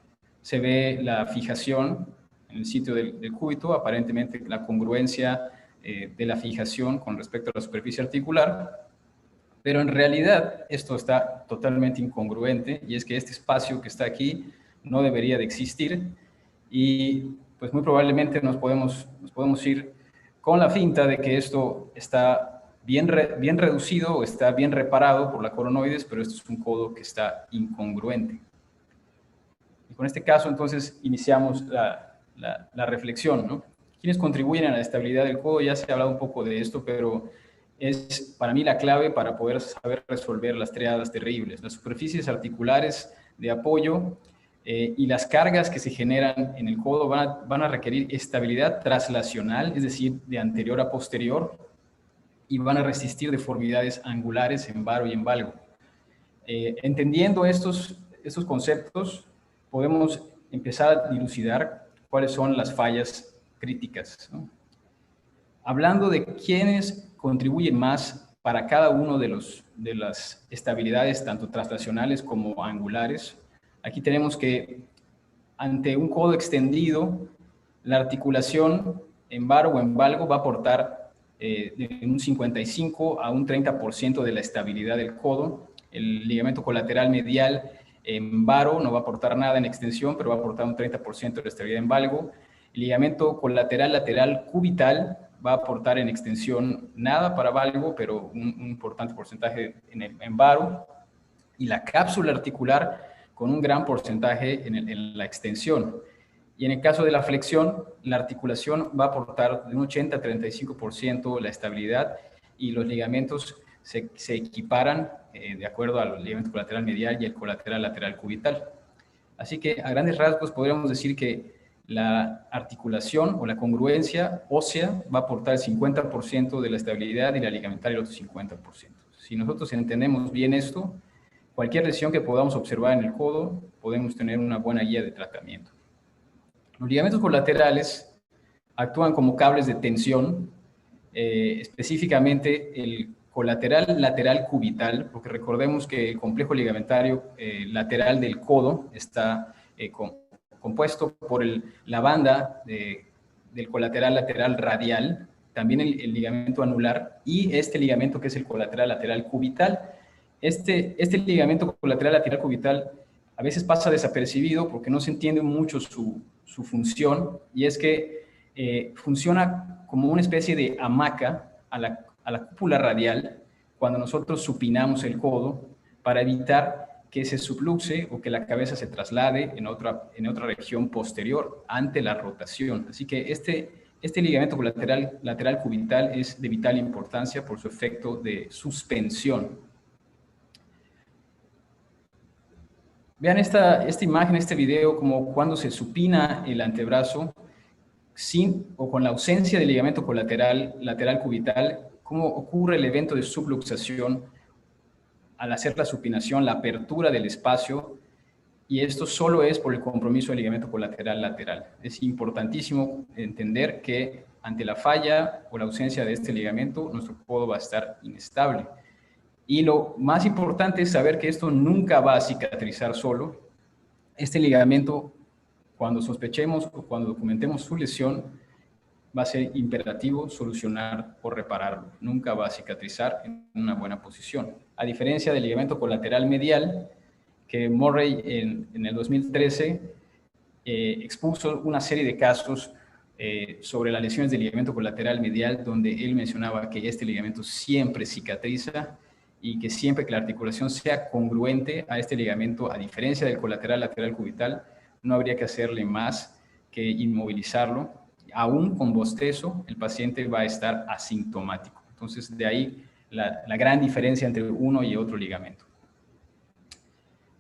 D: Se ve la fijación en el sitio del cúbito, aparentemente la congruencia de la fijación con respecto a la superficie articular, pero en realidad esto está totalmente incongruente, y es que este espacio que está aquí no debería de existir, y pues muy probablemente nos podemos ir con la finta de que esto está bien reducido o está bien reparado por la coronoides, pero esto es un codo que está incongruente. Y con este caso entonces iniciamos la reflexión, ¿no? ¿Quiénes contribuyen a la estabilidad del codo? Ya se ha hablado un poco de esto, pero es para mí la clave para poder saber resolver las triadas terribles. Las superficies articulares de apoyo y las cargas que se generan en el codo van a requerir estabilidad traslacional, es decir, de anterior a posterior, y van a resistir deformidades angulares en varo y en valgo. Entendiendo estos conceptos, podemos empezar a dilucidar cuáles son las fallas críticas, ¿no? Hablando de quiénes contribuyen más para cada uno de las estabilidades, tanto traslacionales como angulares, aquí tenemos que ante un codo extendido, la articulación en varo o en valgo va a aportar de un 55 a un 30% de la estabilidad del codo. El ligamento colateral medial en varo no va a aportar nada en extensión, pero va a aportar un 30% de la estabilidad en valgo. El ligamento colateral lateral cubital va a aportar en extensión nada para valgo, pero un importante porcentaje en varo. Y la cápsula articular con un gran porcentaje en la extensión. Y en el caso de la flexión, la articulación va a aportar de un 80 a 35% la estabilidad, y los ligamentos se equiparan de acuerdo al ligamento colateral medial y el colateral lateral cubital. Así que a grandes rasgos podríamos decir que la articulación o la congruencia ósea va a aportar el 50% de la estabilidad y la ligamentaria el otro 50%. Si nosotros entendemos bien esto, cualquier lesión que podamos observar en el codo, podemos tener una buena guía de tratamiento. Los ligamentos colaterales actúan como cables de tensión, específicamente el colateral lateral cubital, porque recordemos que el complejo ligamentario lateral del codo está compuesto por la banda del colateral lateral radial, también el ligamento anular y este ligamento que es el colateral lateral cubital. Este ligamento colateral lateral cubital a veces pasa desapercibido porque no se entiende mucho su función, y es que funciona como una especie de hamaca a la cúpula radial cuando nosotros supinamos el codo para evitar que se subluxe o que la cabeza se traslade en otra región posterior ante la rotación. Así que este ligamento colateral lateral cubital es de vital importancia por su efecto de suspensión. Vean esta imagen, este video, como cuando se supina el antebrazo sin o con la ausencia del ligamento colateral lateral cubital, cómo ocurre el evento de subluxación al hacer la supinación, la apertura del espacio, y esto solo es por el compromiso del ligamento colateral lateral. Es importantísimo entender que ante la falla o la ausencia de este ligamento, nuestro codo va a estar inestable. Y lo más importante es saber que esto nunca va a cicatrizar solo. Este ligamento, cuando sospechemos o cuando documentemos su lesión, va a ser imperativo solucionar o repararlo. Nunca va a cicatrizar en una buena posición. A diferencia del ligamento colateral medial, que Murray en el 2013 expuso una serie de casos sobre las lesiones del ligamento colateral medial, donde él mencionaba que este ligamento siempre cicatriza y que siempre que la articulación sea congruente a este ligamento, a diferencia del colateral lateral cubital, no habría que hacerle más que inmovilizarlo. Aún con bostezo, el paciente va a estar asintomático. Entonces, de ahí la gran diferencia entre uno y otro ligamento.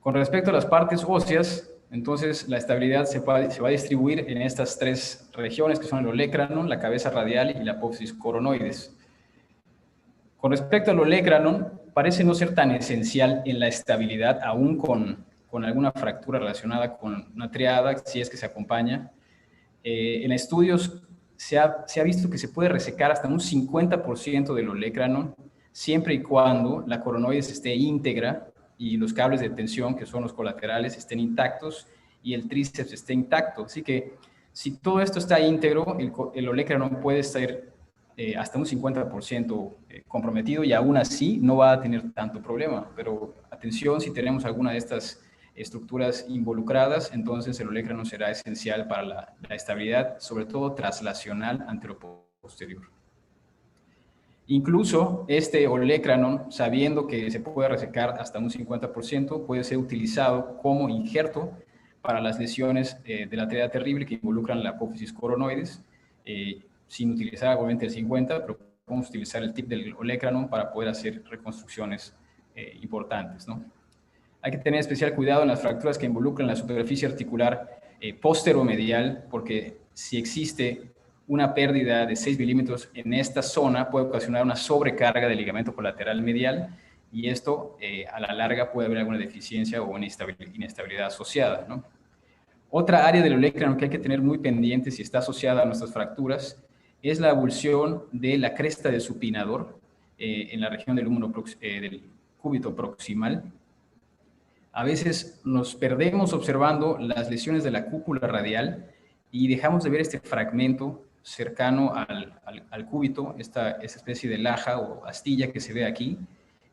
D: Con respecto a las partes óseas, entonces la estabilidad se va a distribuir en estas tres regiones, que son el olecranon, la cabeza radial y la apófisis coronoides. Con respecto al olecranon, parece no ser tan esencial en la estabilidad, aún con alguna fractura relacionada con una triada, si es que se acompaña. En estudios se ha visto que se puede resecar hasta un 50% del olecranon, siempre y cuando la coronoides esté íntegra y los cables de tensión, que son los colaterales, estén intactos y el tríceps esté intacto. Así que si todo esto está íntegro, el olecranon puede estar hasta un 50% comprometido y aún así no va a tener tanto problema. Pero atención, si tenemos alguna de estas estructuras involucradas, entonces el olecranon será esencial para la estabilidad, sobre todo traslacional anteroposterior. Incluso este olecranon, sabiendo que se puede resecar hasta un 50%, puede ser utilizado como injerto para las lesiones de la triada terrible que involucran la apófisis coronoides, sin utilizar obviamente el 50%, pero podemos utilizar el tip del olecranon para poder hacer reconstrucciones importantes, ¿no? Hay que tener especial cuidado en las fracturas que involucran la superficie articular posteromedial, porque si existe una pérdida de 6 milímetros en esta zona, puede ocasionar una sobrecarga del ligamento colateral medial, y esto a la larga puede haber alguna deficiencia o una inestabilidad asociada, ¿no? Otra área del olecranon que hay que tener muy pendiente si está asociada a nuestras fracturas es la avulsión de la cresta del supinador en la región del cúbito proximal. A veces nos perdemos observando las lesiones de la cúpula radial y dejamos de ver este fragmento cercano al cúbito, esta especie de laja o astilla que se ve aquí,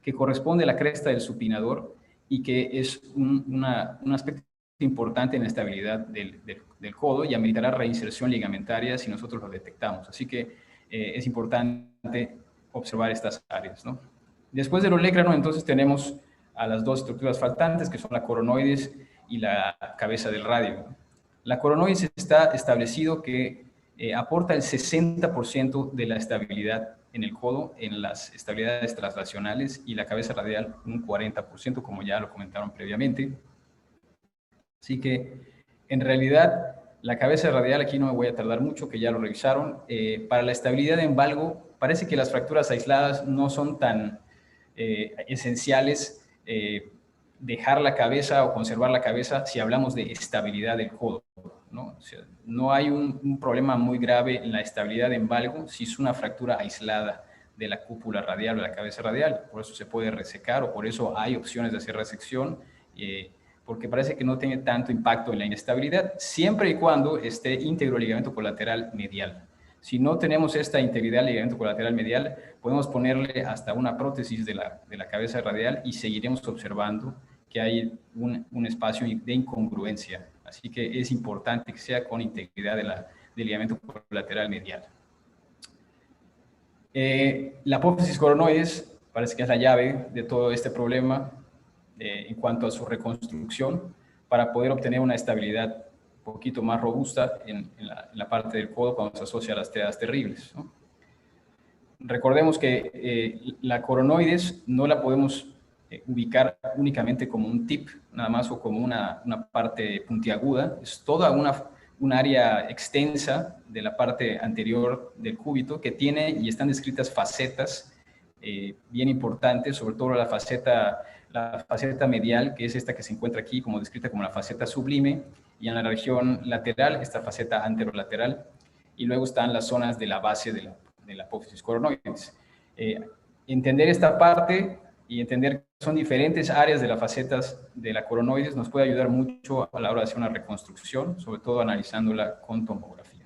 D: que corresponde a la cresta del supinador y que es un aspecto importante en la estabilidad del codo y ameritará reinserción ligamentaria si nosotros lo detectamos. Así que es importante observar estas áreas, ¿no? Después del olecranon, entonces tenemos a las dos estructuras faltantes, que son la coronoides y la cabeza del radio. La coronoides está establecido que aporta el 60% de la estabilidad en el codo en las estabilidades traslacionales y la cabeza radial un 40%, como ya lo comentaron previamente. Así que, en realidad, la cabeza radial, aquí no me voy a tardar mucho, que ya lo revisaron. Para la estabilidad en valgo, parece que las fracturas aisladas no son tan esenciales dejar la cabeza o conservar la cabeza si hablamos de estabilidad del codo, ¿no? O sea, no hay un problema muy grave en la estabilidad en valgo si es una fractura aislada de la cúpula radial o de la cabeza radial. Por eso se puede resecar o por eso hay opciones de hacer resección, porque parece que no tiene tanto impacto en la inestabilidad, siempre y cuando esté íntegro el ligamento colateral medial. Si no tenemos esta integridad del ligamento colateral medial, podemos ponerle hasta una prótesis de la cabeza radial y seguiremos observando que hay un espacio de incongruencia. Así que es importante que sea con integridad del ligamento colateral medial. La apófisis coronoides parece que es la llave de todo este problema en cuanto a su reconstrucción para poder obtener una estabilidad un poquito más robusta en la parte del codo cuando se asocia a las triadas terribles, ¿no? Recordemos que la coronoides no la podemos ubicar únicamente como un tip, nada más, o como una parte puntiaguda. Es toda un área extensa de la parte anterior del cúbito que tiene y están descritas facetas bien importantes, sobre todo la faceta medial, que es esta que se encuentra aquí, como descrita como la faceta sublime, y en la región lateral, esta faceta anterolateral, y luego están las zonas de la base de la apófisis coronoides. Entender esta parte y entender que son diferentes áreas de las facetas de la coronoides nos puede ayudar mucho a la hora de hacer una reconstrucción, sobre todo analizándola con tomografía.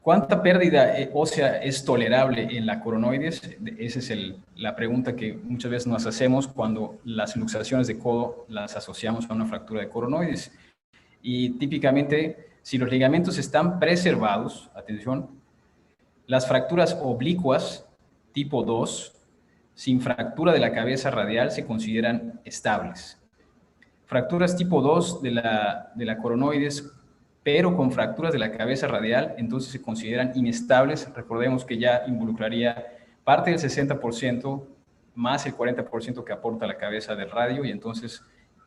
D: ¿Cuánta pérdida ósea es tolerable en la coronoides? Esa es la pregunta que muchas veces nos hacemos cuando las luxaciones de codo las asociamos a una fractura de coronoides. Y típicamente, si los ligamentos están preservados, atención, las fracturas oblicuas tipo 2, sin fractura de la cabeza radial, se consideran estables. Fracturas tipo 2 de la coronoides, pero con fracturas de la cabeza radial, entonces se consideran inestables. Recordemos que ya involucraría parte del 60% más el 40% que aporta la cabeza del radio, y entonces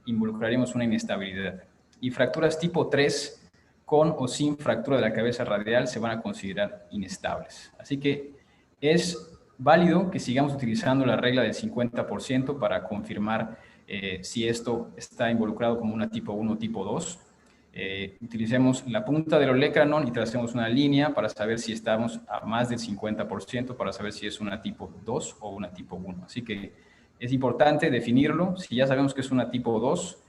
D: involucraríamos una inestabilidad. Y fracturas tipo 3, con o sin fractura de la cabeza radial, se van a considerar inestables. Así que es válido que sigamos utilizando la regla del 50% para confirmar si esto está involucrado como una tipo 1 o tipo 2. Utilicemos la punta del olecranon y tracemos una línea para saber si estamos a más del 50%, para saber si es una tipo 2 o una tipo 1. Así que es importante definirlo. Si ya sabemos que es una tipo 2,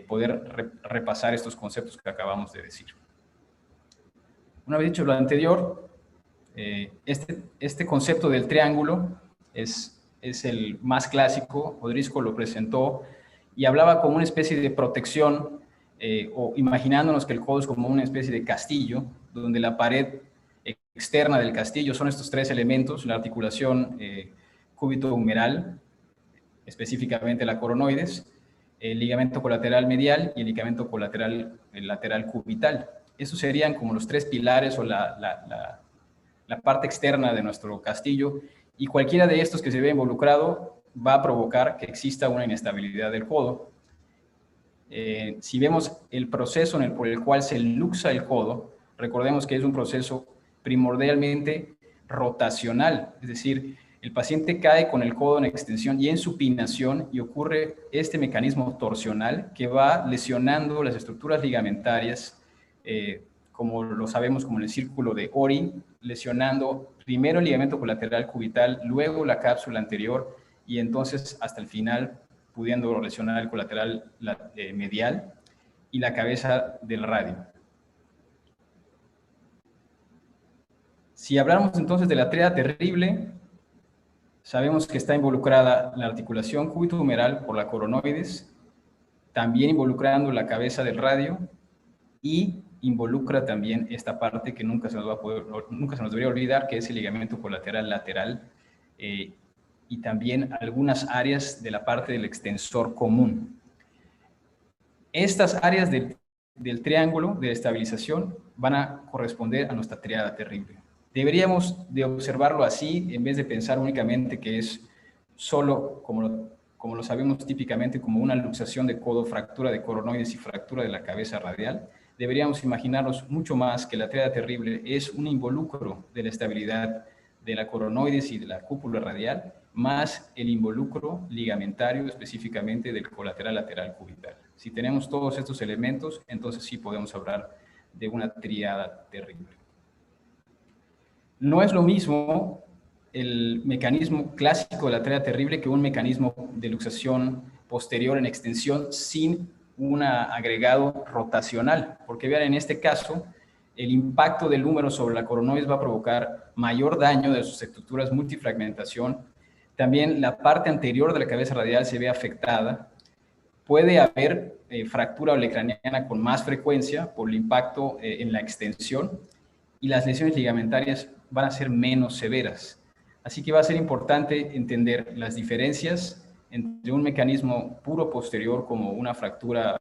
D: poder repasar estos conceptos que acabamos de decir. Una vez dicho lo anterior, este concepto del triángulo es el más clásico. Odrisco lo presentó y hablaba como una especie de protección, o imaginándonos que el codo es como una especie de castillo, donde la pared externa del castillo son estos tres elementos: la articulación cúbito-humeral, específicamente la coronoides, el ligamento colateral medial y el ligamento colateral lateral cubital. Esos serían como los tres pilares o la parte externa de nuestro castillo, y cualquiera de estos que se vea involucrado va a provocar que exista una inestabilidad del codo. Si vemos el proceso por el cual se luxa el codo, recordemos que es un proceso primordialmente rotacional, es decir, el paciente cae con el codo en extensión y en supinación, y ocurre este mecanismo torsional que va lesionando las estructuras ligamentarias, como lo sabemos como en el círculo de Ori, lesionando primero el ligamento colateral cubital, luego la cápsula anterior, y entonces hasta el final pudiendo lesionar el colateral medial y la cabeza del radio. Si hablamos entonces de la tríada terrible, sabemos que está involucrada la articulación cúbito-humeral por la coronoides, también involucrando la cabeza del radio, y involucra también esta parte que nunca se nos debería olvidar, que es el ligamento colateral lateral, y también algunas áreas de la parte del extensor común. Estas áreas del triángulo de estabilización van a corresponder a nuestra tríada terrible. Deberíamos de observarlo así, en vez de pensar únicamente que es solo, como lo sabemos típicamente, como una luxación de codo, fractura de coronoides y fractura de la cabeza radial. Deberíamos imaginarnos mucho más que la tríada terrible es un involucro de la estabilidad de la coronoides y de la cúpula radial, más el involucro ligamentario específicamente del colateral lateral cubital. Si tenemos todos estos elementos, entonces sí podemos hablar de una tríada terrible. No es lo mismo el mecanismo clásico de la tríada terrible que un mecanismo de luxación posterior en extensión sin un agregado rotacional, porque vean, en este caso, el impacto del húmero sobre la coronoides va a provocar mayor daño de sus estructuras, multifragmentación. También la parte anterior de la cabeza radial se ve afectada. Puede haber fractura olecraniana con más frecuencia por el impacto en la extensión, y las lesiones ligamentarias van a ser menos severas. Así que va a ser importante entender las diferencias entre un mecanismo puro posterior como una fractura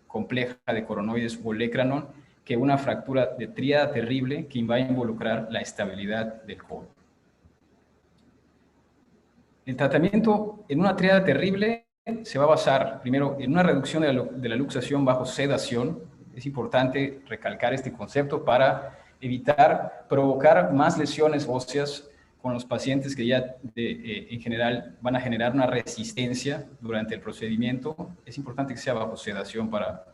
D: compleja de coronoides o olecranon que una fractura de tríada terrible que va a involucrar la estabilidad del codo. El tratamiento en una tríada terrible se va a basar primero en una reducción de la luxación bajo sedación. Es importante recalcar este concepto para evitar provocar más lesiones óseas con los pacientes que ya en general van a generar una resistencia durante el procedimiento. Es importante que sea bajo sedación para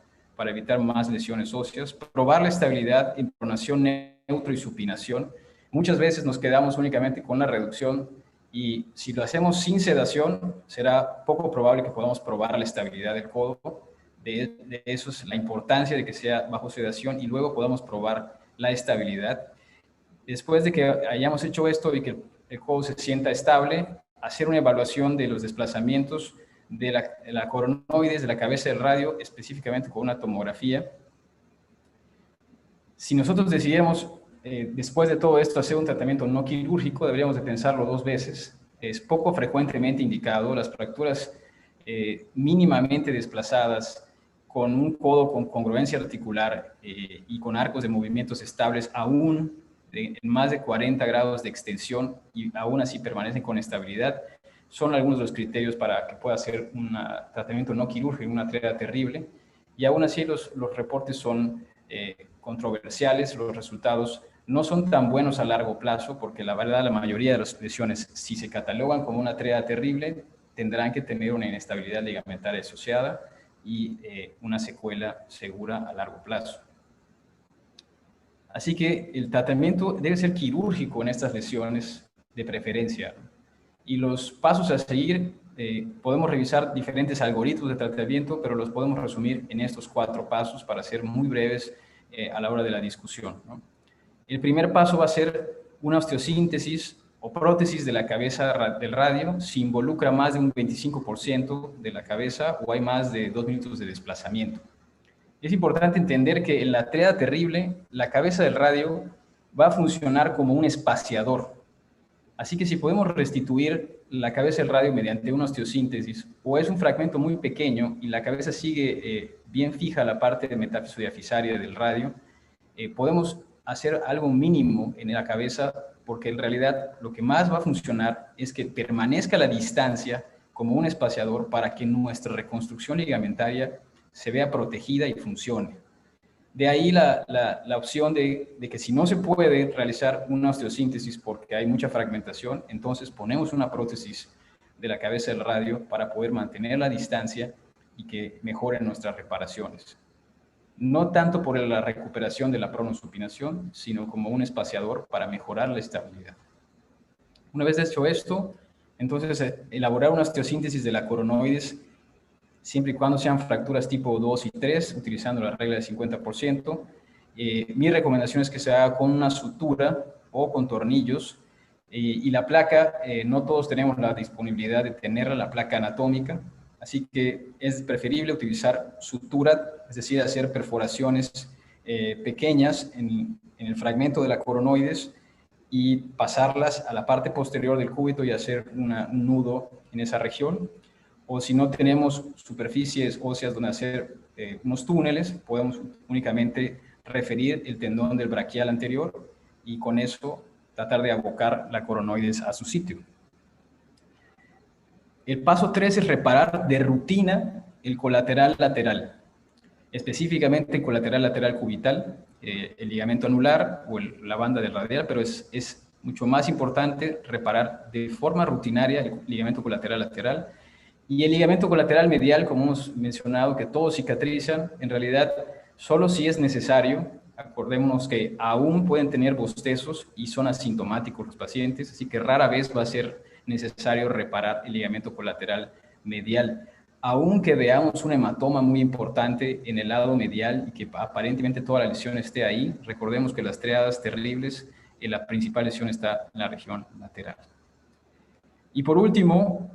D: evitar más lesiones óseas. Probar la estabilidad en pronación neutro y supinación. Muchas veces nos quedamos únicamente con la reducción, y si lo hacemos sin sedación, será poco probable que podamos probar la estabilidad del codo. De eso es la importancia de que sea bajo sedación y luego podamos probar la estabilidad. Después de que hayamos hecho esto y que el codo se sienta estable, hacer una evaluación de los desplazamientos de la coronoides, de la cabeza del radio, específicamente con una tomografía. Si nosotros decidiéramos, después de todo esto, hacer un tratamiento no quirúrgico, deberíamos de pensarlo 2 veces. Es poco frecuentemente indicado. Las fracturas mínimamente desplazadas, con un codo con congruencia articular y con arcos de movimientos estables, aún en más de 40 grados de extensión, y aún así permanecen con estabilidad, son algunos de los criterios para que pueda ser un tratamiento no quirúrgico, una tríada terrible. Y aún así los reportes son controversiales, los resultados no son tan buenos a largo plazo, porque la verdad la mayoría de las lesiones, si se catalogan como una tríada terrible, tendrán que tener una inestabilidad ligamentaria asociada y una secuela segura a largo plazo. Así que el tratamiento debe ser quirúrgico en estas lesiones de preferencia. Y los pasos a seguir, podemos revisar diferentes algoritmos de tratamiento, pero los podemos resumir en estos 4 pasos para ser muy breves a la hora de la discusión, ¿no? El primer paso va a ser una osteosíntesis o prótesis de la cabeza del radio si involucra más de un 25% de la cabeza o hay más de 2 minutos de desplazamiento. Es importante entender que en la tríada terrible, la cabeza del radio va a funcionar como un espaciador. Así que si podemos restituir la cabeza del radio mediante una osteosíntesis, o es un fragmento muy pequeño y la cabeza sigue bien fija a la parte metafisodiafisaria del radio, podemos hacer algo mínimo en la cabeza, porque en realidad lo que más va a funcionar es que permanezca la distancia como un espaciador para que nuestra reconstrucción ligamentaria se vea protegida y funcione. De ahí la opción de que si no se puede realizar una osteosíntesis porque hay mucha fragmentación, entonces ponemos una prótesis de la cabeza del radio para poder mantener la distancia y que mejoren nuestras reparaciones. No tanto por la recuperación de la pronosupinación, sino como un espaciador para mejorar la estabilidad. Una vez hecho esto, entonces elaborar una osteosíntesis de la coronoides, siempre y cuando sean fracturas tipo 2 y 3, utilizando la regla del 50%. Mi recomendación es que se haga con una sutura o con tornillos, y la placa, no todos tenemos la disponibilidad de tener la placa anatómica, así que es preferible utilizar sutura, es decir, hacer perforaciones pequeñas en el fragmento de la coronoides y pasarlas a la parte posterior del cúbito y hacer un nudo en esa región. O si no tenemos superficies óseas donde hacer unos túneles, podemos únicamente referir el tendón del braquial anterior y con eso tratar de abocar la coronoides a su sitio. El paso 3 es reparar de rutina el colateral lateral, específicamente el colateral lateral cubital, el ligamento anular o la banda del radial, pero es mucho más importante reparar de forma rutinaria el ligamento colateral lateral y el ligamento colateral medial, como hemos mencionado, que todos cicatrizan, en realidad solo si es necesario. Acordémonos que aún pueden tener bostezos y son asintomáticos los pacientes, así que rara vez va a ser necesario reparar el ligamento colateral medial. Aunque veamos un hematoma muy importante en el lado medial y que aparentemente toda la lesión esté ahí, recordemos que las triadas terribles, la principal lesión está en la región lateral. Y por último,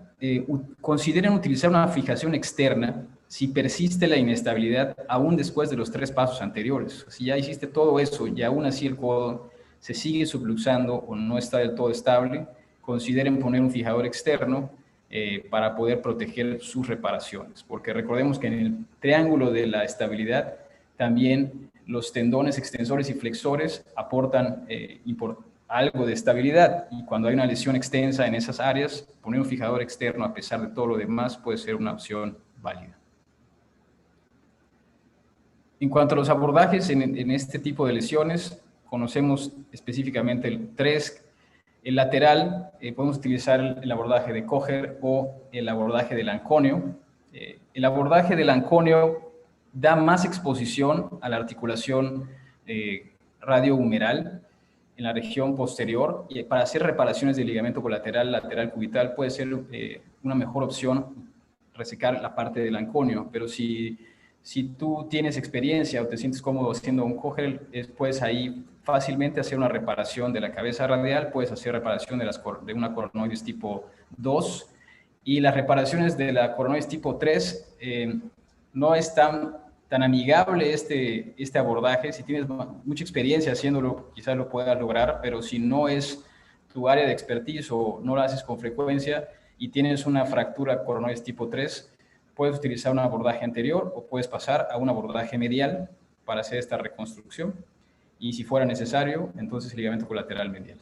D: consideren utilizar una fijación externa si persiste la inestabilidad aún después de los 3 pasos anteriores. Si ya hiciste todo eso y aún así el codo se sigue subluxando o no está del todo estable, consideren poner un fijador externo para poder proteger sus reparaciones. Porque recordemos que en el triángulo de la estabilidad también los tendones extensores y flexores aportan algo de estabilidad, y cuando hay una lesión extensa en esas áreas, poner un fijador externo a pesar de todo lo demás puede ser una opción válida. En cuanto a los abordajes en este tipo de lesiones, conocemos específicamente el 3, el lateral, podemos utilizar el abordaje de Kocher o el abordaje de Lanconio. El abordaje de Lanconio da más exposición a la articulación radiohumeral en la región posterior, y para hacer reparaciones del ligamento colateral lateral cubital puede ser una mejor opción resecar la parte del Lanconio, pero si tú tienes experiencia o te sientes cómodo haciendo un Kocher, puedes ahí fácilmente hacer una reparación de la cabeza radial, puedes hacer reparación de una coronoides tipo 2, y las reparaciones de la coronoides tipo 3 no es tan amigable este abordaje. Si tienes mucha experiencia haciéndolo, quizás lo puedas lograr, pero si no es tu área de expertise o no lo haces con frecuencia y tienes una fractura coronoides tipo 3, puedes utilizar un abordaje anterior o puedes pasar a un abordaje medial para hacer esta reconstrucción, y si fuera necesario, entonces el ligamento colateral medial.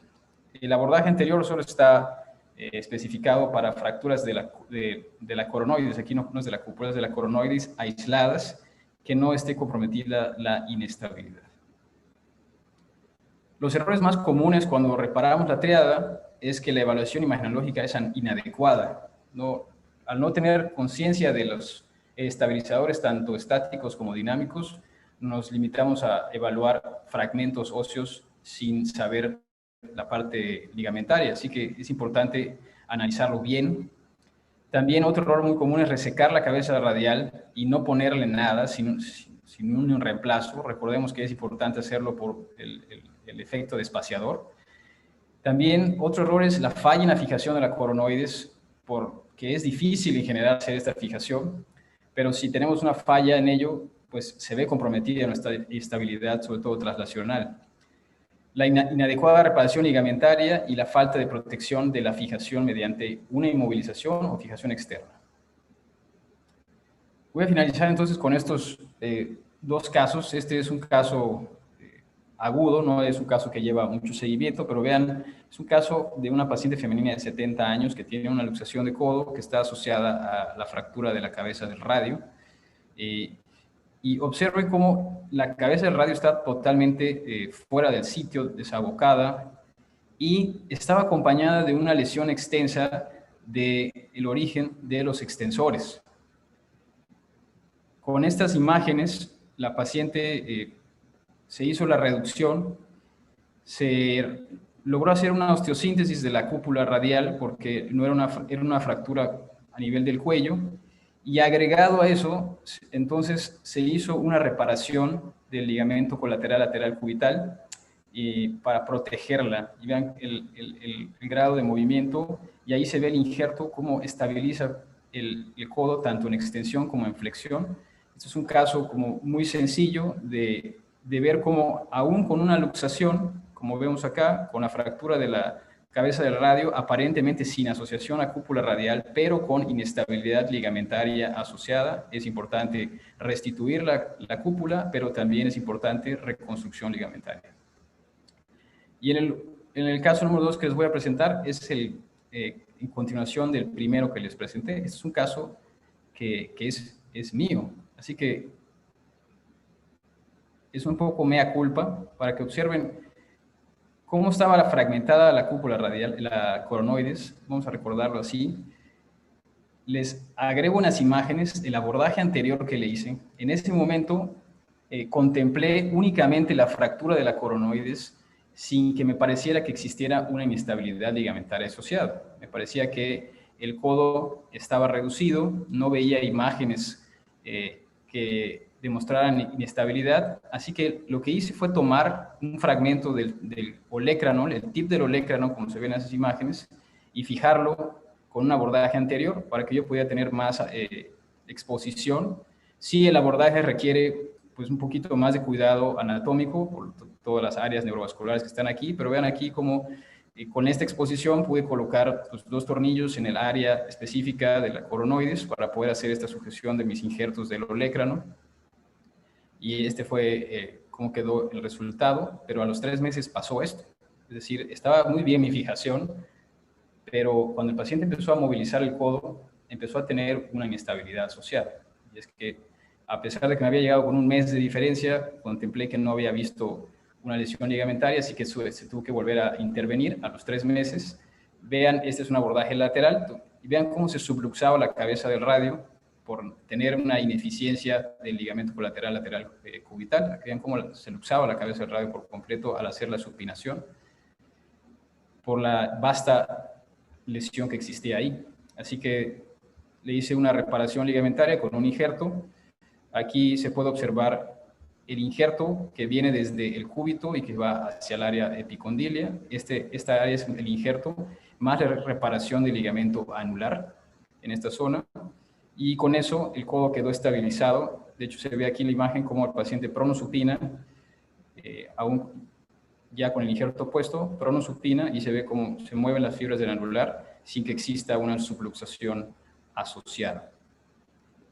D: El abordaje anterior solo está especificado para fracturas de la coronoides, aquí no es de la cúpula, es de la coronoides aisladas, que no esté comprometida la inestabilidad. Los errores más comunes cuando reparamos la triada es que la evaluación imaginológica es inadecuada. Al no tener conciencia de los estabilizadores, tanto estáticos como dinámicos, nos limitamos a evaluar fragmentos óseos sin saber la parte ligamentaria, así que es importante analizarlo bien. También otro error muy común es resecar la cabeza radial y no ponerle nada, sin un reemplazo. Recordemos que es importante hacerlo por el efecto de espaciador. También otro error es la falla en la fijación de la coronoides, porque es difícil en general hacer esta fijación, pero si tenemos una falla en ello, pues se ve comprometida nuestra estabilidad, sobre todo traslacional. La inadecuada reparación ligamentaria y la falta de protección de la fijación mediante una inmovilización o fijación externa. Voy a finalizar entonces con estos 2 casos. Este es un caso agudo, no es un caso que lleva mucho seguimiento, pero vean, es un caso de una paciente femenina de 70 años que tiene una luxación de codo que está asociada a la fractura de la cabeza del radio. Y observen cómo la cabeza del radio está totalmente fuera del sitio, desabocada, y estaba acompañada de una lesión extensa del origen de los extensores. Con estas imágenes, la paciente se hizo la reducción, se logró hacer una osteosíntesis de la cúpula radial porque no era una fractura a nivel del cuello, y agregado a eso, entonces se hizo una reparación del ligamento colateral lateral cubital para protegerla. Y vean el grado de movimiento, y ahí se ve el injerto, cómo estabiliza el codo tanto en extensión como en flexión. Este es un caso como muy sencillo de ver cómo aún con una luxación, como vemos acá, con la fractura de la cabeza del radio, aparentemente sin asociación a cúpula radial, pero con inestabilidad ligamentaria asociada, es importante restituir la cúpula, pero también es importante reconstrucción ligamentaria. Y en el caso número 2 que les voy a presentar es en continuación del primero que les presenté. Este es un caso que es mío. Así que es un poco mea culpa para que observen cómo estaba fragmentada la cúpula radial, la coronoides. Vamos a recordarlo así. Les agrego unas imágenes del abordaje anterior que le hice. En ese momento contemplé únicamente la fractura de la coronoides sin que me pareciera que existiera una inestabilidad ligamentaria asociada. Me parecía que el codo estaba reducido, no veía imágenes que demostraran inestabilidad, así que lo que hice fue tomar un fragmento del olecrano, el tip del olecrano, como se ven en esas imágenes, y fijarlo con un abordaje anterior para que yo pudiera tener más exposición. Sí, el abordaje requiere pues un poquito más de cuidado anatómico por todas las áreas neurovasculares que están aquí, pero vean aquí cómo con esta exposición pude colocar pues, 2 tornillos en el área específica de la coronoides para poder hacer esta sujeción de mis injertos del olecrano. Y este fue cómo quedó el resultado, pero a los 3 meses pasó esto. Es decir, estaba muy bien mi fijación, pero cuando el paciente empezó a movilizar el codo, empezó a tener una inestabilidad asociada. Y es que, a pesar de que me había llegado con un mes de diferencia, contemplé que no había visto una lesión ligamentaria, así que se tuvo que volver a intervenir a los 3 meses. Vean, este es un abordaje lateral, y vean cómo se subluxaba la cabeza del radio por tener una ineficiencia del ligamento colateral lateral cubital. Vean cómo se luxaba la cabeza del radio por completo al hacer la supinación, por la vasta lesión que existía ahí. Así que le hice una reparación ligamentaria con un injerto. Aquí se puede observar el injerto que viene desde el cúbito y que va hacia el área epicondilia. Esta área es el injerto, más la reparación del ligamento anular en esta zona. Y con eso el codo quedó estabilizado. De hecho, se ve aquí en la imagen cómo el paciente pronosupina, aún ya con el injerto puesto, pronosupina, y se ve cómo se mueven las fibras del anular sin que exista una subluxación asociada.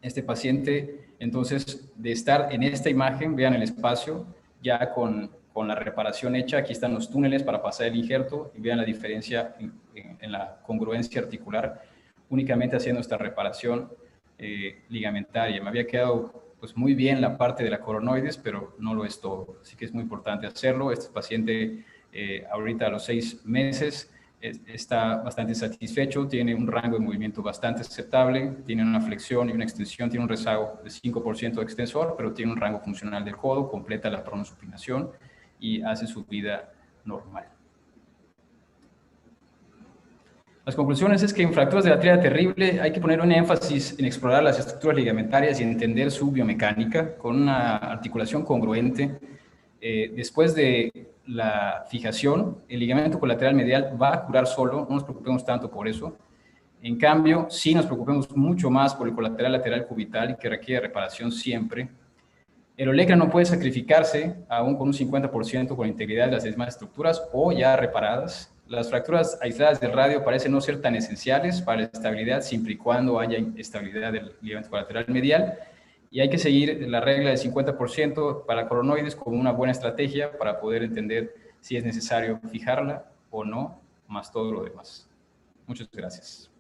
D: Este paciente, entonces, de estar en esta imagen, vean el espacio, ya con la reparación hecha, aquí están los túneles para pasar el injerto, y vean la diferencia en la congruencia articular, únicamente haciendo esta reparación ligamentaria. Me había quedado pues muy bien la parte de la coronoides, pero no lo es todo. Así que es muy importante hacerlo. Este paciente ahorita a los 6 meses está bastante satisfecho, tiene un rango de movimiento bastante aceptable, tiene una flexión y una extensión, tiene un rezago de 5% de extensor, pero tiene un rango funcional del codo, completa la pronosupinación y hace su vida normal. Las conclusiones es que en fracturas de la tríada terrible hay que poner un énfasis en explorar las estructuras ligamentarias y entender su biomecánica con una articulación congruente. Después de la fijación, el ligamento colateral medial va a curar solo, no nos preocupemos tanto por eso. En cambio, sí nos preocupemos mucho más por el colateral lateral cubital, que requiere reparación siempre. El olecrano puede sacrificarse aún con un 50% con la integridad de las demás estructuras o ya reparadas. Las fracturas aisladas del radio parecen no ser tan esenciales para la estabilidad siempre y cuando haya estabilidad del ligamento colateral medial. Y hay que seguir la regla del 50% para coronoides como una buena estrategia para poder entender si es necesario fijarla o no, más todo lo demás. Muchas gracias.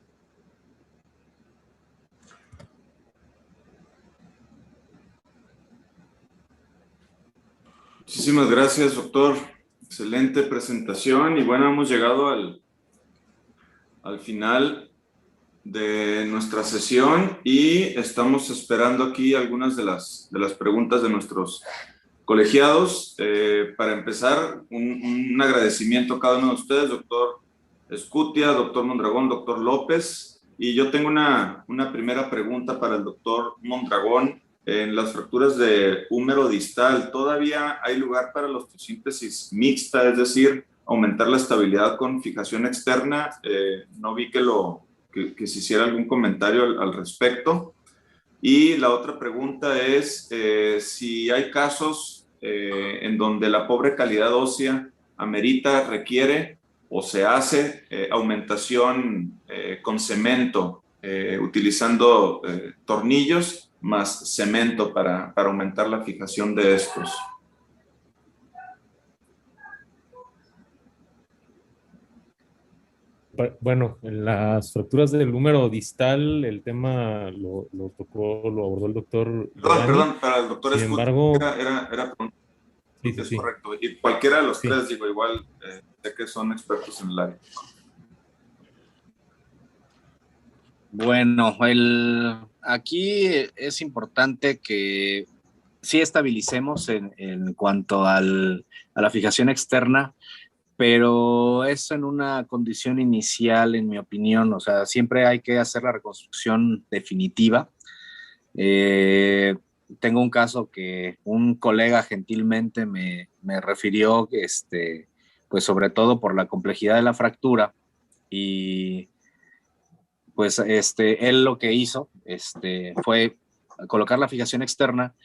A: Muchísimas gracias, doctor. Excelente presentación y bueno, hemos llegado al final de nuestra sesión y estamos esperando aquí algunas de las preguntas de nuestros colegiados. Para empezar, un agradecimiento a cada uno de ustedes, doctor Escutia, doctor Mondragón, doctor López. Y yo tengo una primera pregunta para el doctor Mondragón. En las fracturas de húmero distal, ¿todavía hay lugar para la osteosíntesis mixta, es decir, aumentar la estabilidad con fijación externa? No vi que se hiciera algún comentario al respecto. Y la otra pregunta es si hay casos en donde la pobre calidad ósea amerita, requiere o se hace aumentación con cemento, utilizando tornillos más cemento para aumentar la fijación de estos.
C: bueno, en las fracturas del húmero distal, el tema lo tocó, lo abordó el doctor Giovanni.
A: Perdón, para el doctor
C: Sin
A: Sputnik
C: embargo,
A: era
C: sí, sí,
A: es
C: sí.
A: correcto. Y cualquiera de los
C: Sí.
A: tres, digo, igual, sé que son expertos en el área.
B: Bueno, aquí es importante que sí estabilicemos en cuanto a la fijación externa, pero eso en una condición inicial, en mi opinión. O sea, siempre hay que hacer la reconstrucción definitiva. Eh, Tengo un caso que un colega gentilmente me refirió, pues sobre todo por la complejidad de la fractura, y pues él lo que hizo fue colocar la fijación externa.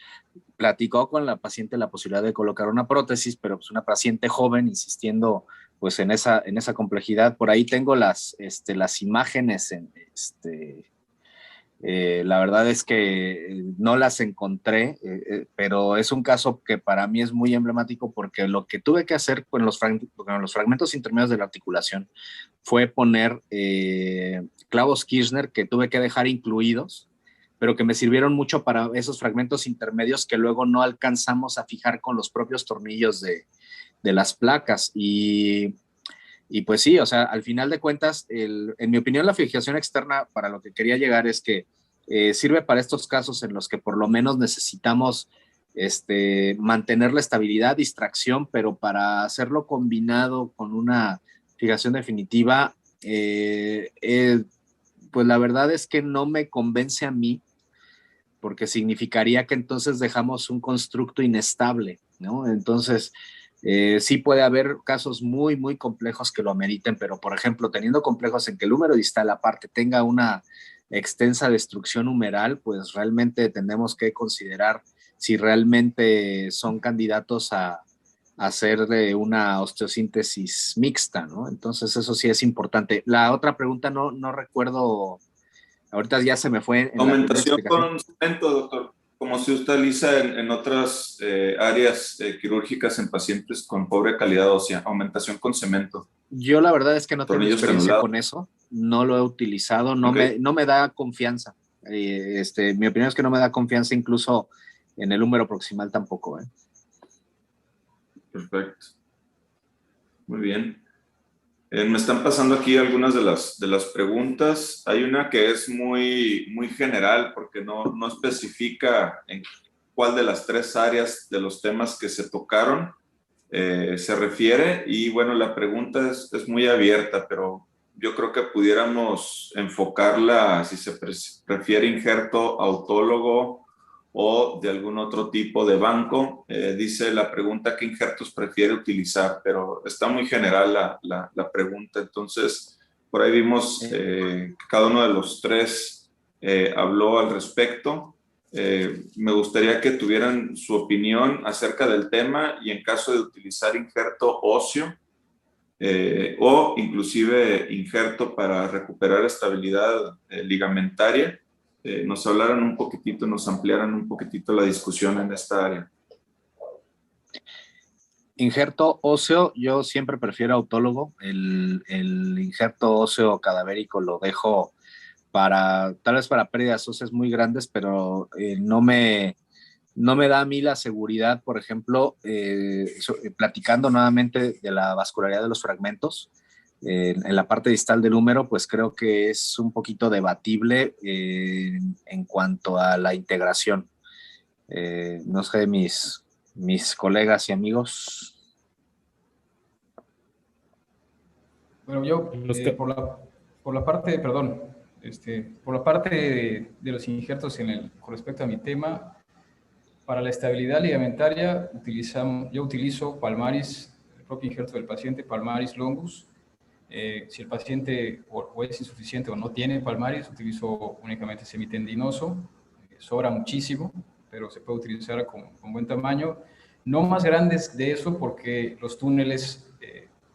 B: Platicó con la paciente la posibilidad de colocar una prótesis, pero pues una paciente joven insistiendo pues en esa complejidad. Por ahí tengo las imágenes la verdad es que no las encontré, pero es un caso que para mí es muy emblemático, porque lo que tuve que hacer con los fragmentos intermedios de la articulación fue poner clavos Kirchner que tuve que dejar incluidos, pero que me sirvieron mucho para esos fragmentos intermedios que luego no alcanzamos a fijar con los propios tornillos de las placas. Y pues sí, o sea, al final de cuentas, en mi opinión, la fijación externa, para lo que quería llegar, es que sirve para estos casos en los que por lo menos necesitamos mantener la estabilidad, distracción, pero para hacerlo combinado con una fijación definitiva, pues la verdad es que no me convence a mí, porque significaría que entonces dejamos un constructo inestable, ¿no? Entonces, sí puede haber casos muy, muy complejos que lo ameriten, pero por ejemplo, teniendo complejos en que el húmero distal aparte tenga una extensa destrucción humeral, pues realmente tenemos que considerar si realmente son candidatos a hacer de una osteosíntesis mixta, ¿no? Entonces, eso sí es importante. La otra pregunta no recuerdo. Ahorita ya se me fue en la primera
A: Aumentación
B: explicación.
A: con cemento, doctor, como se utiliza en otras áreas quirúrgicas en pacientes con pobre calidad ósea, aumentación con cemento,
B: Yo la verdad es que no tengo
A: tornillos
B: experiencia
A: granulados.
B: con eso, no lo he utilizado,
A: Okay.
B: no me da confianza. Mi opinión es que no me da confianza, incluso en el húmero proximal tampoco.
A: Perfecto. Muy bien. Me están pasando aquí algunas de las preguntas. Hay una que es muy, muy general porque no especifica en cuál de las tres áreas de los temas que se tocaron se refiere. Y bueno, la pregunta es muy abierta, pero yo creo que pudiéramos enfocarla si se prefiere injerto autólogo o de algún otro tipo de banco. Dice la pregunta qué injertos prefiere utilizar, pero está muy general la pregunta. Entonces, por ahí vimos que cada uno de los tres habló al respecto. Me gustaría que tuvieran su opinión acerca del tema y en caso de utilizar injerto óseo o inclusive injerto para recuperar estabilidad ligamentaria, nos hablaran un poquitito, nos ampliaran un poquitito la discusión en esta área.
B: Injerto óseo, yo siempre prefiero autólogo. El injerto óseo cadavérico lo dejo tal vez para pérdidas óseas muy grandes, pero no me da a mí la seguridad, por ejemplo, platicando nuevamente de la vascularidad de los fragmentos. En la parte distal del húmero, pues creo que es un poquito debatible en cuanto a la integración. No sé, mis colegas y amigos.
D: Bueno, yo por la parte, perdón, por la parte de los injertos con respecto a mi tema, para la estabilidad ligamentaria yo utilizo Palmaris, el propio injerto del paciente, Palmaris longus. Si el paciente o es insuficiente o no tiene Palmaris, utilizo únicamente semitendinoso. Sobra muchísimo, pero se puede utilizar con buen tamaño. No más grandes de eso, porque los túneles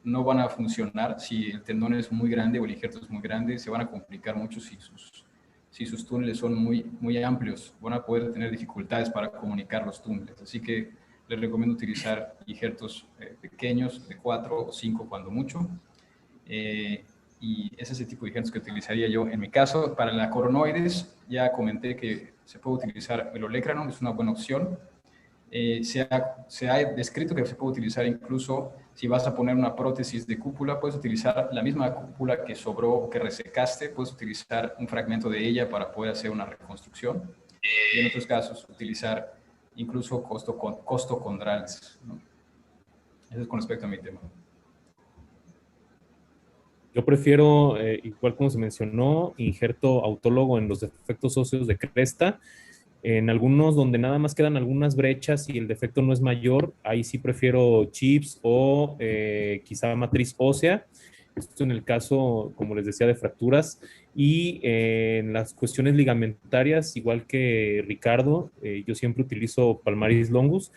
D: no van a funcionar. Si el tendón es muy grande o el injerto es muy grande, se van a complicar mucho si sus túneles son muy, muy amplios. Van a poder tener dificultades para comunicar los túneles. Así que les recomiendo utilizar injertos pequeños, de 4 o 5 cuando mucho. y ese es el tipo de injertos que utilizaría yo en mi caso. Para la coronoides, ya comenté que se puede utilizar el olecranon, es una buena opción. Se ha descrito que se puede utilizar incluso si vas a poner una prótesis de cúpula, puedes utilizar la misma cúpula que sobró o que resecaste, puedes utilizar un fragmento de ella para poder hacer una reconstrucción. Y en otros casos, utilizar incluso costocondrales, ¿no? Eso es con respecto a mi tema.
C: Yo prefiero, igual como se mencionó, injerto autólogo en los defectos óseos de cresta. En algunos donde nada más quedan algunas brechas y el defecto no es mayor, ahí sí prefiero chips o quizá matriz ósea. Esto en el caso, como les decía, de fracturas. Y en las cuestiones ligamentarias, igual que Ricardo, yo siempre utilizo palmaris longus,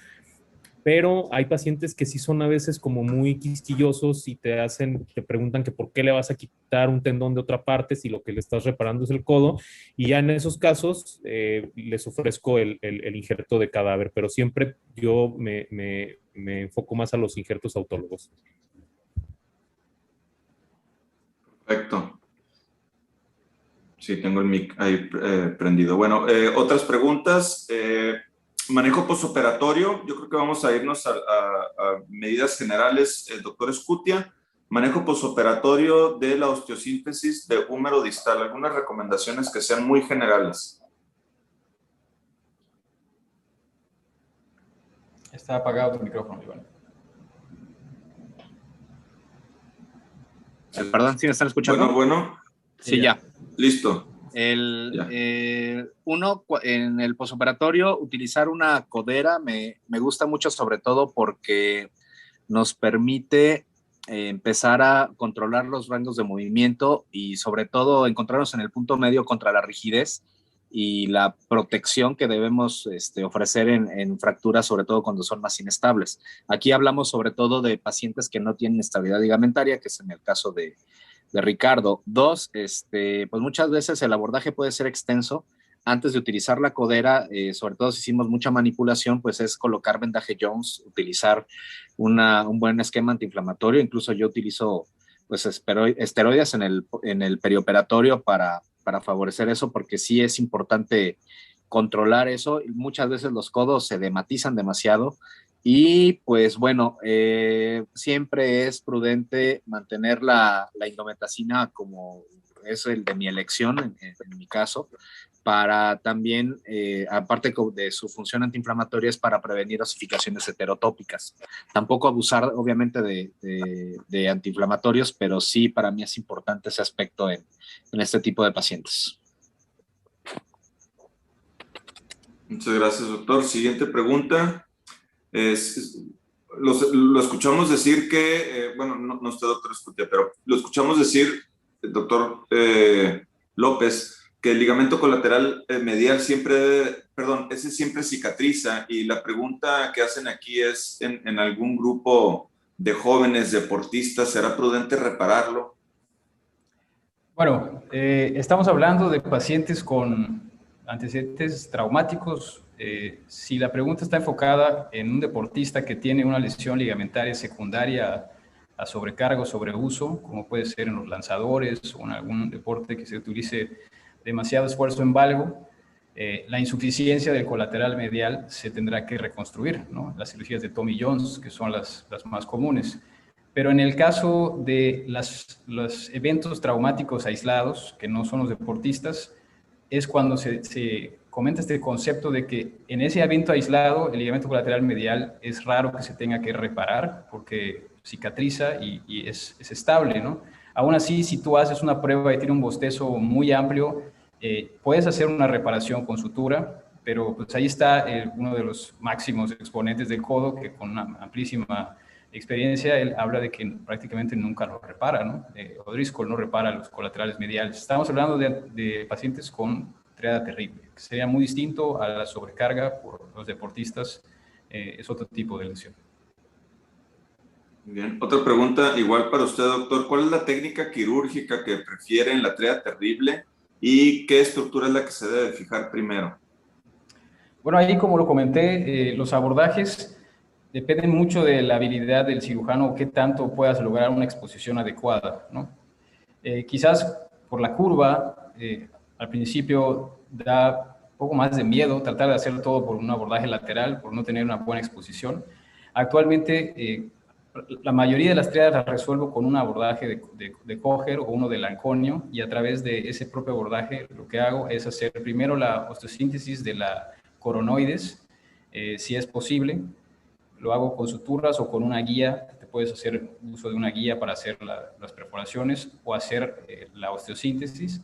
C: pero hay pacientes que sí son a veces como muy quisquillosos y te preguntan que por qué le vas a quitar un tendón de otra parte si lo que le estás reparando es el codo, y ya en esos casos les ofrezco el injerto de cadáver, pero siempre yo me enfoco más a los injertos autólogos.
A: Perfecto. Sí, tengo el mic ahí prendido. Bueno, otras preguntas. Manejo posoperatorio, yo creo que vamos a irnos a medidas generales, doctor Escutia. Manejo posoperatorio de la osteosíntesis de húmero distal. Algunas recomendaciones que sean muy generales.
D: Está apagado tu micrófono, Iván.
B: Perdón, ¿sí me están escuchando?
A: Bueno.
B: Sí, ya.
A: Listo.
B: Uno, en el posoperatorio, utilizar una codera me gusta mucho, sobre todo porque nos permite empezar a controlar los rangos de movimiento y sobre todo encontrarnos en el punto medio contra la rigidez y la protección que debemos ofrecer en fracturas, sobre todo cuando son más inestables. Aquí hablamos sobre todo de pacientes que no tienen estabilidad ligamentaria, que es en el caso de Ricardo. Dos, pues muchas veces el abordaje puede ser extenso. Antes de utilizar la codera, sobre todo si hicimos mucha manipulación, pues es colocar vendaje Jones, utilizar un buen esquema antiinflamatorio. Incluso yo utilizo pues esteroides en el perioperatorio para favorecer eso, porque sí es importante controlar eso. Muchas veces los codos se dematizan demasiado. Y pues bueno, siempre es prudente mantener la indometacina como es el de mi elección, en mi caso, para también, aparte de su función antiinflamatoria, es para prevenir osificaciones heterotópicas. Tampoco abusar, obviamente, de antiinflamatorios, pero sí para mí es importante ese aspecto en este tipo de pacientes.
A: Muchas gracias, doctor. Siguiente pregunta. Lo escuchamos decir que, bueno, no usted, doctor Escutia, pero lo escuchamos decir, el doctor López, que el ligamento colateral medial ese siempre cicatriza, y la pregunta que hacen aquí es, en algún grupo de jóvenes deportistas, ¿será prudente repararlo?
D: Bueno, estamos hablando de pacientes con antecedentes traumáticos. Si la pregunta está enfocada en un deportista que tiene una lesión ligamentaria secundaria a sobrecarga o sobreuso, como puede ser en los lanzadores o en algún deporte que se utilice demasiado esfuerzo en valgo, la insuficiencia del colateral medial se tendrá que reconstruir, ¿no? Las cirugías de Tommy Jones, que son las más comunes. Pero en el caso de los eventos traumáticos aislados, que no son los deportistas, es cuando se comenta este concepto de que en ese evento aislado el ligamento colateral medial es raro que se tenga que reparar porque cicatriza y es estable, ¿no? Aún así, si tú haces una prueba y tiene un bostezo muy amplio, puedes hacer una reparación con sutura, pero pues ahí está uno de los máximos exponentes del codo, que con una amplísima experiencia, él habla de que prácticamente nunca lo repara, ¿no? O'Driscoll no repara los colaterales mediales. Estamos hablando de pacientes con triada terrible, que sería muy distinto a la sobrecarga por los deportistas, es otro tipo de lesión.
A: Bien, otra pregunta igual para usted, doctor. ¿Cuál es la técnica quirúrgica que prefiere en la triada terrible y qué estructura es la que se debe fijar primero?
D: Bueno, ahí como lo comenté, los abordajes dependen mucho de la habilidad del cirujano o qué tanto puedas lograr una exposición adecuada, ¿no? Quizás por la curva, al principio da un poco más de miedo tratar de hacer todo por un abordaje lateral, por no tener una buena exposición. Actualmente, la mayoría de las triadas las resuelvo con un abordaje de Kocher o uno de Lanconio, y a través de ese propio abordaje lo que hago es hacer primero la osteosíntesis de la coronoides, si es posible. Lo hago con suturas o con una guía. Te puedes hacer uso de una guía para hacer las perforaciones o hacer la osteosíntesis.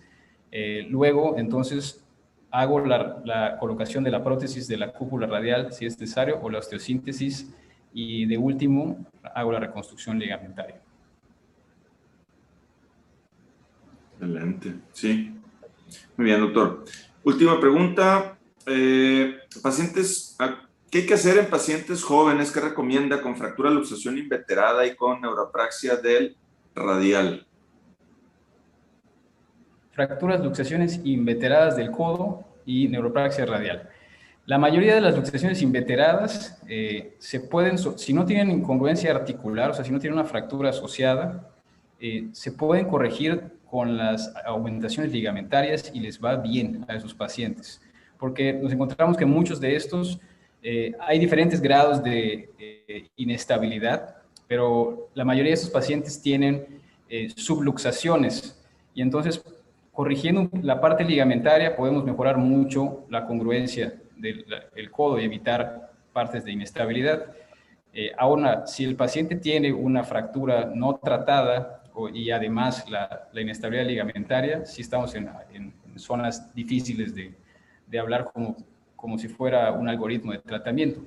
D: Luego, entonces, hago la colocación de la prótesis de la cúpula radial, si es necesario, o la osteosíntesis, y de último, hago la reconstrucción ligamentaria.
A: Excelente, sí. Muy bien, doctor. Última pregunta. ¿Qué hay que hacer en pacientes jóvenes? ¿Qué recomienda con fractura luxación inveterada y con neuropraxia del radial?
D: Fracturas, luxaciones inveteradas del codo y neuropraxia radial. La mayoría de las luxaciones inveteradas se pueden, si no tienen incongruencia articular, o sea, si no tienen una fractura asociada, se pueden corregir con las aumentaciones ligamentarias y les va bien a esos pacientes. Porque nos encontramos que muchos de estos hay diferentes grados de inestabilidad, pero la mayoría de estos pacientes tienen subluxaciones, y entonces corrigiendo la parte ligamentaria podemos mejorar mucho la congruencia del codo y evitar partes de inestabilidad. Ahora, si el paciente tiene una fractura no tratada y además la inestabilidad ligamentaria, sí estamos en zonas difíciles de hablar como si fuera un algoritmo de tratamiento.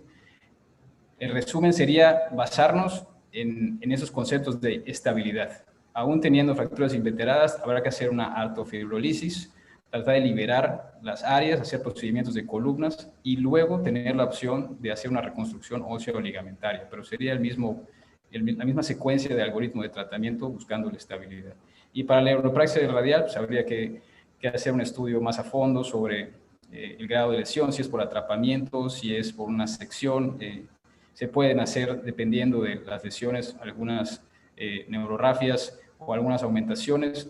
D: El resumen sería basarnos en esos conceptos de estabilidad. Aún teniendo fracturas inveteradas, habrá que hacer una artrofibrolisis, tratar de liberar las áreas, hacer procedimientos de columnas y luego tener la opción de hacer una reconstrucción ósea o ligamentaria, pero sería la misma secuencia de algoritmo de tratamiento buscando la estabilidad. Y para la neuropraxia radial, pues habría que hacer un estudio más a fondo sobre el grado de lesión, si es por atrapamiento, si es por una sección. Se pueden hacer, dependiendo de las lesiones, algunas neurorafias o algunas aumentaciones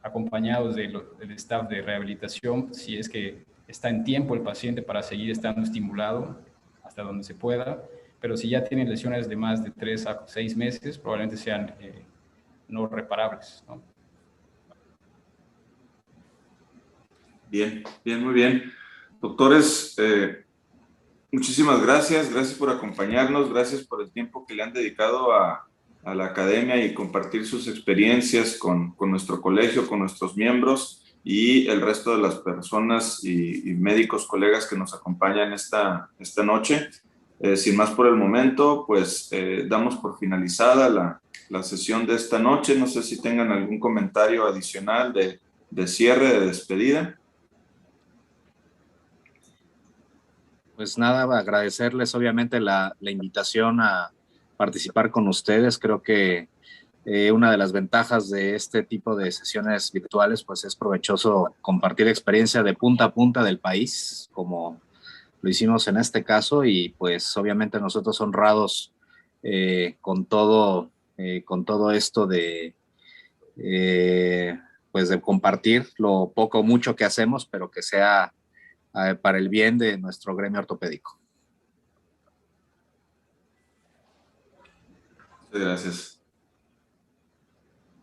D: acompañados del staff de rehabilitación, si es que está en tiempo el paciente para seguir estando estimulado hasta donde se pueda, pero si ya tienen lesiones de más de 3 a 6 meses, probablemente sean no reparables, ¿no?
A: Bien, bien, muy bien. Doctores, muchísimas gracias. Gracias por acompañarnos. Gracias por el tiempo que le han dedicado a la academia y compartir sus experiencias con nuestro colegio, con nuestros miembros y el resto de las personas y médicos, colegas que nos acompañan esta noche. Sin más por el momento, pues damos por finalizada la sesión de esta noche. No sé si tengan algún comentario adicional de cierre, de despedida.
B: Pues nada, agradecerles obviamente la invitación a participar con ustedes. Creo que una de las ventajas de este tipo de sesiones virtuales pues es provechoso compartir experiencia de punta a punta del país, como lo hicimos en este caso, y pues obviamente nosotros honrados con todo esto de pues de compartir lo poco o mucho que hacemos, pero que sea para el bien de nuestro gremio ortopédico.
A: Muchas gracias.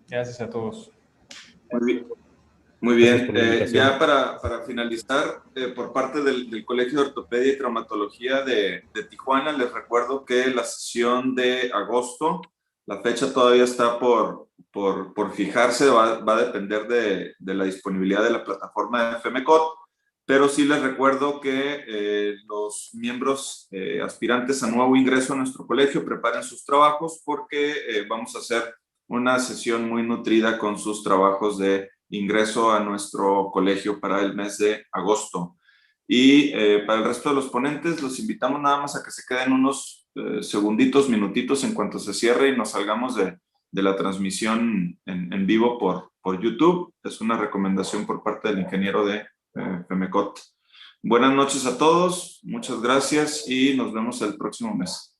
D: Gracias a todos.
A: Muy bien. Ya para finalizar, por parte del Colegio de Ortopedia y Traumatología de Tijuana, les recuerdo que la sesión de agosto, la fecha todavía está por fijarse, va a depender de la disponibilidad de la plataforma de FEMECOT, pero sí les recuerdo que los miembros aspirantes a nuevo ingreso a nuestro colegio preparen sus trabajos, porque vamos a hacer una sesión muy nutrida con sus trabajos de ingreso a nuestro colegio para el mes de agosto. Y para el resto de los ponentes, los invitamos nada más a que se queden unos segunditos, minutitos en cuanto se cierre y nos salgamos de la transmisión en vivo por YouTube. Es una recomendación por parte del ingeniero de FEMECOT. Buenas noches a todos, muchas gracias y nos vemos el próximo mes.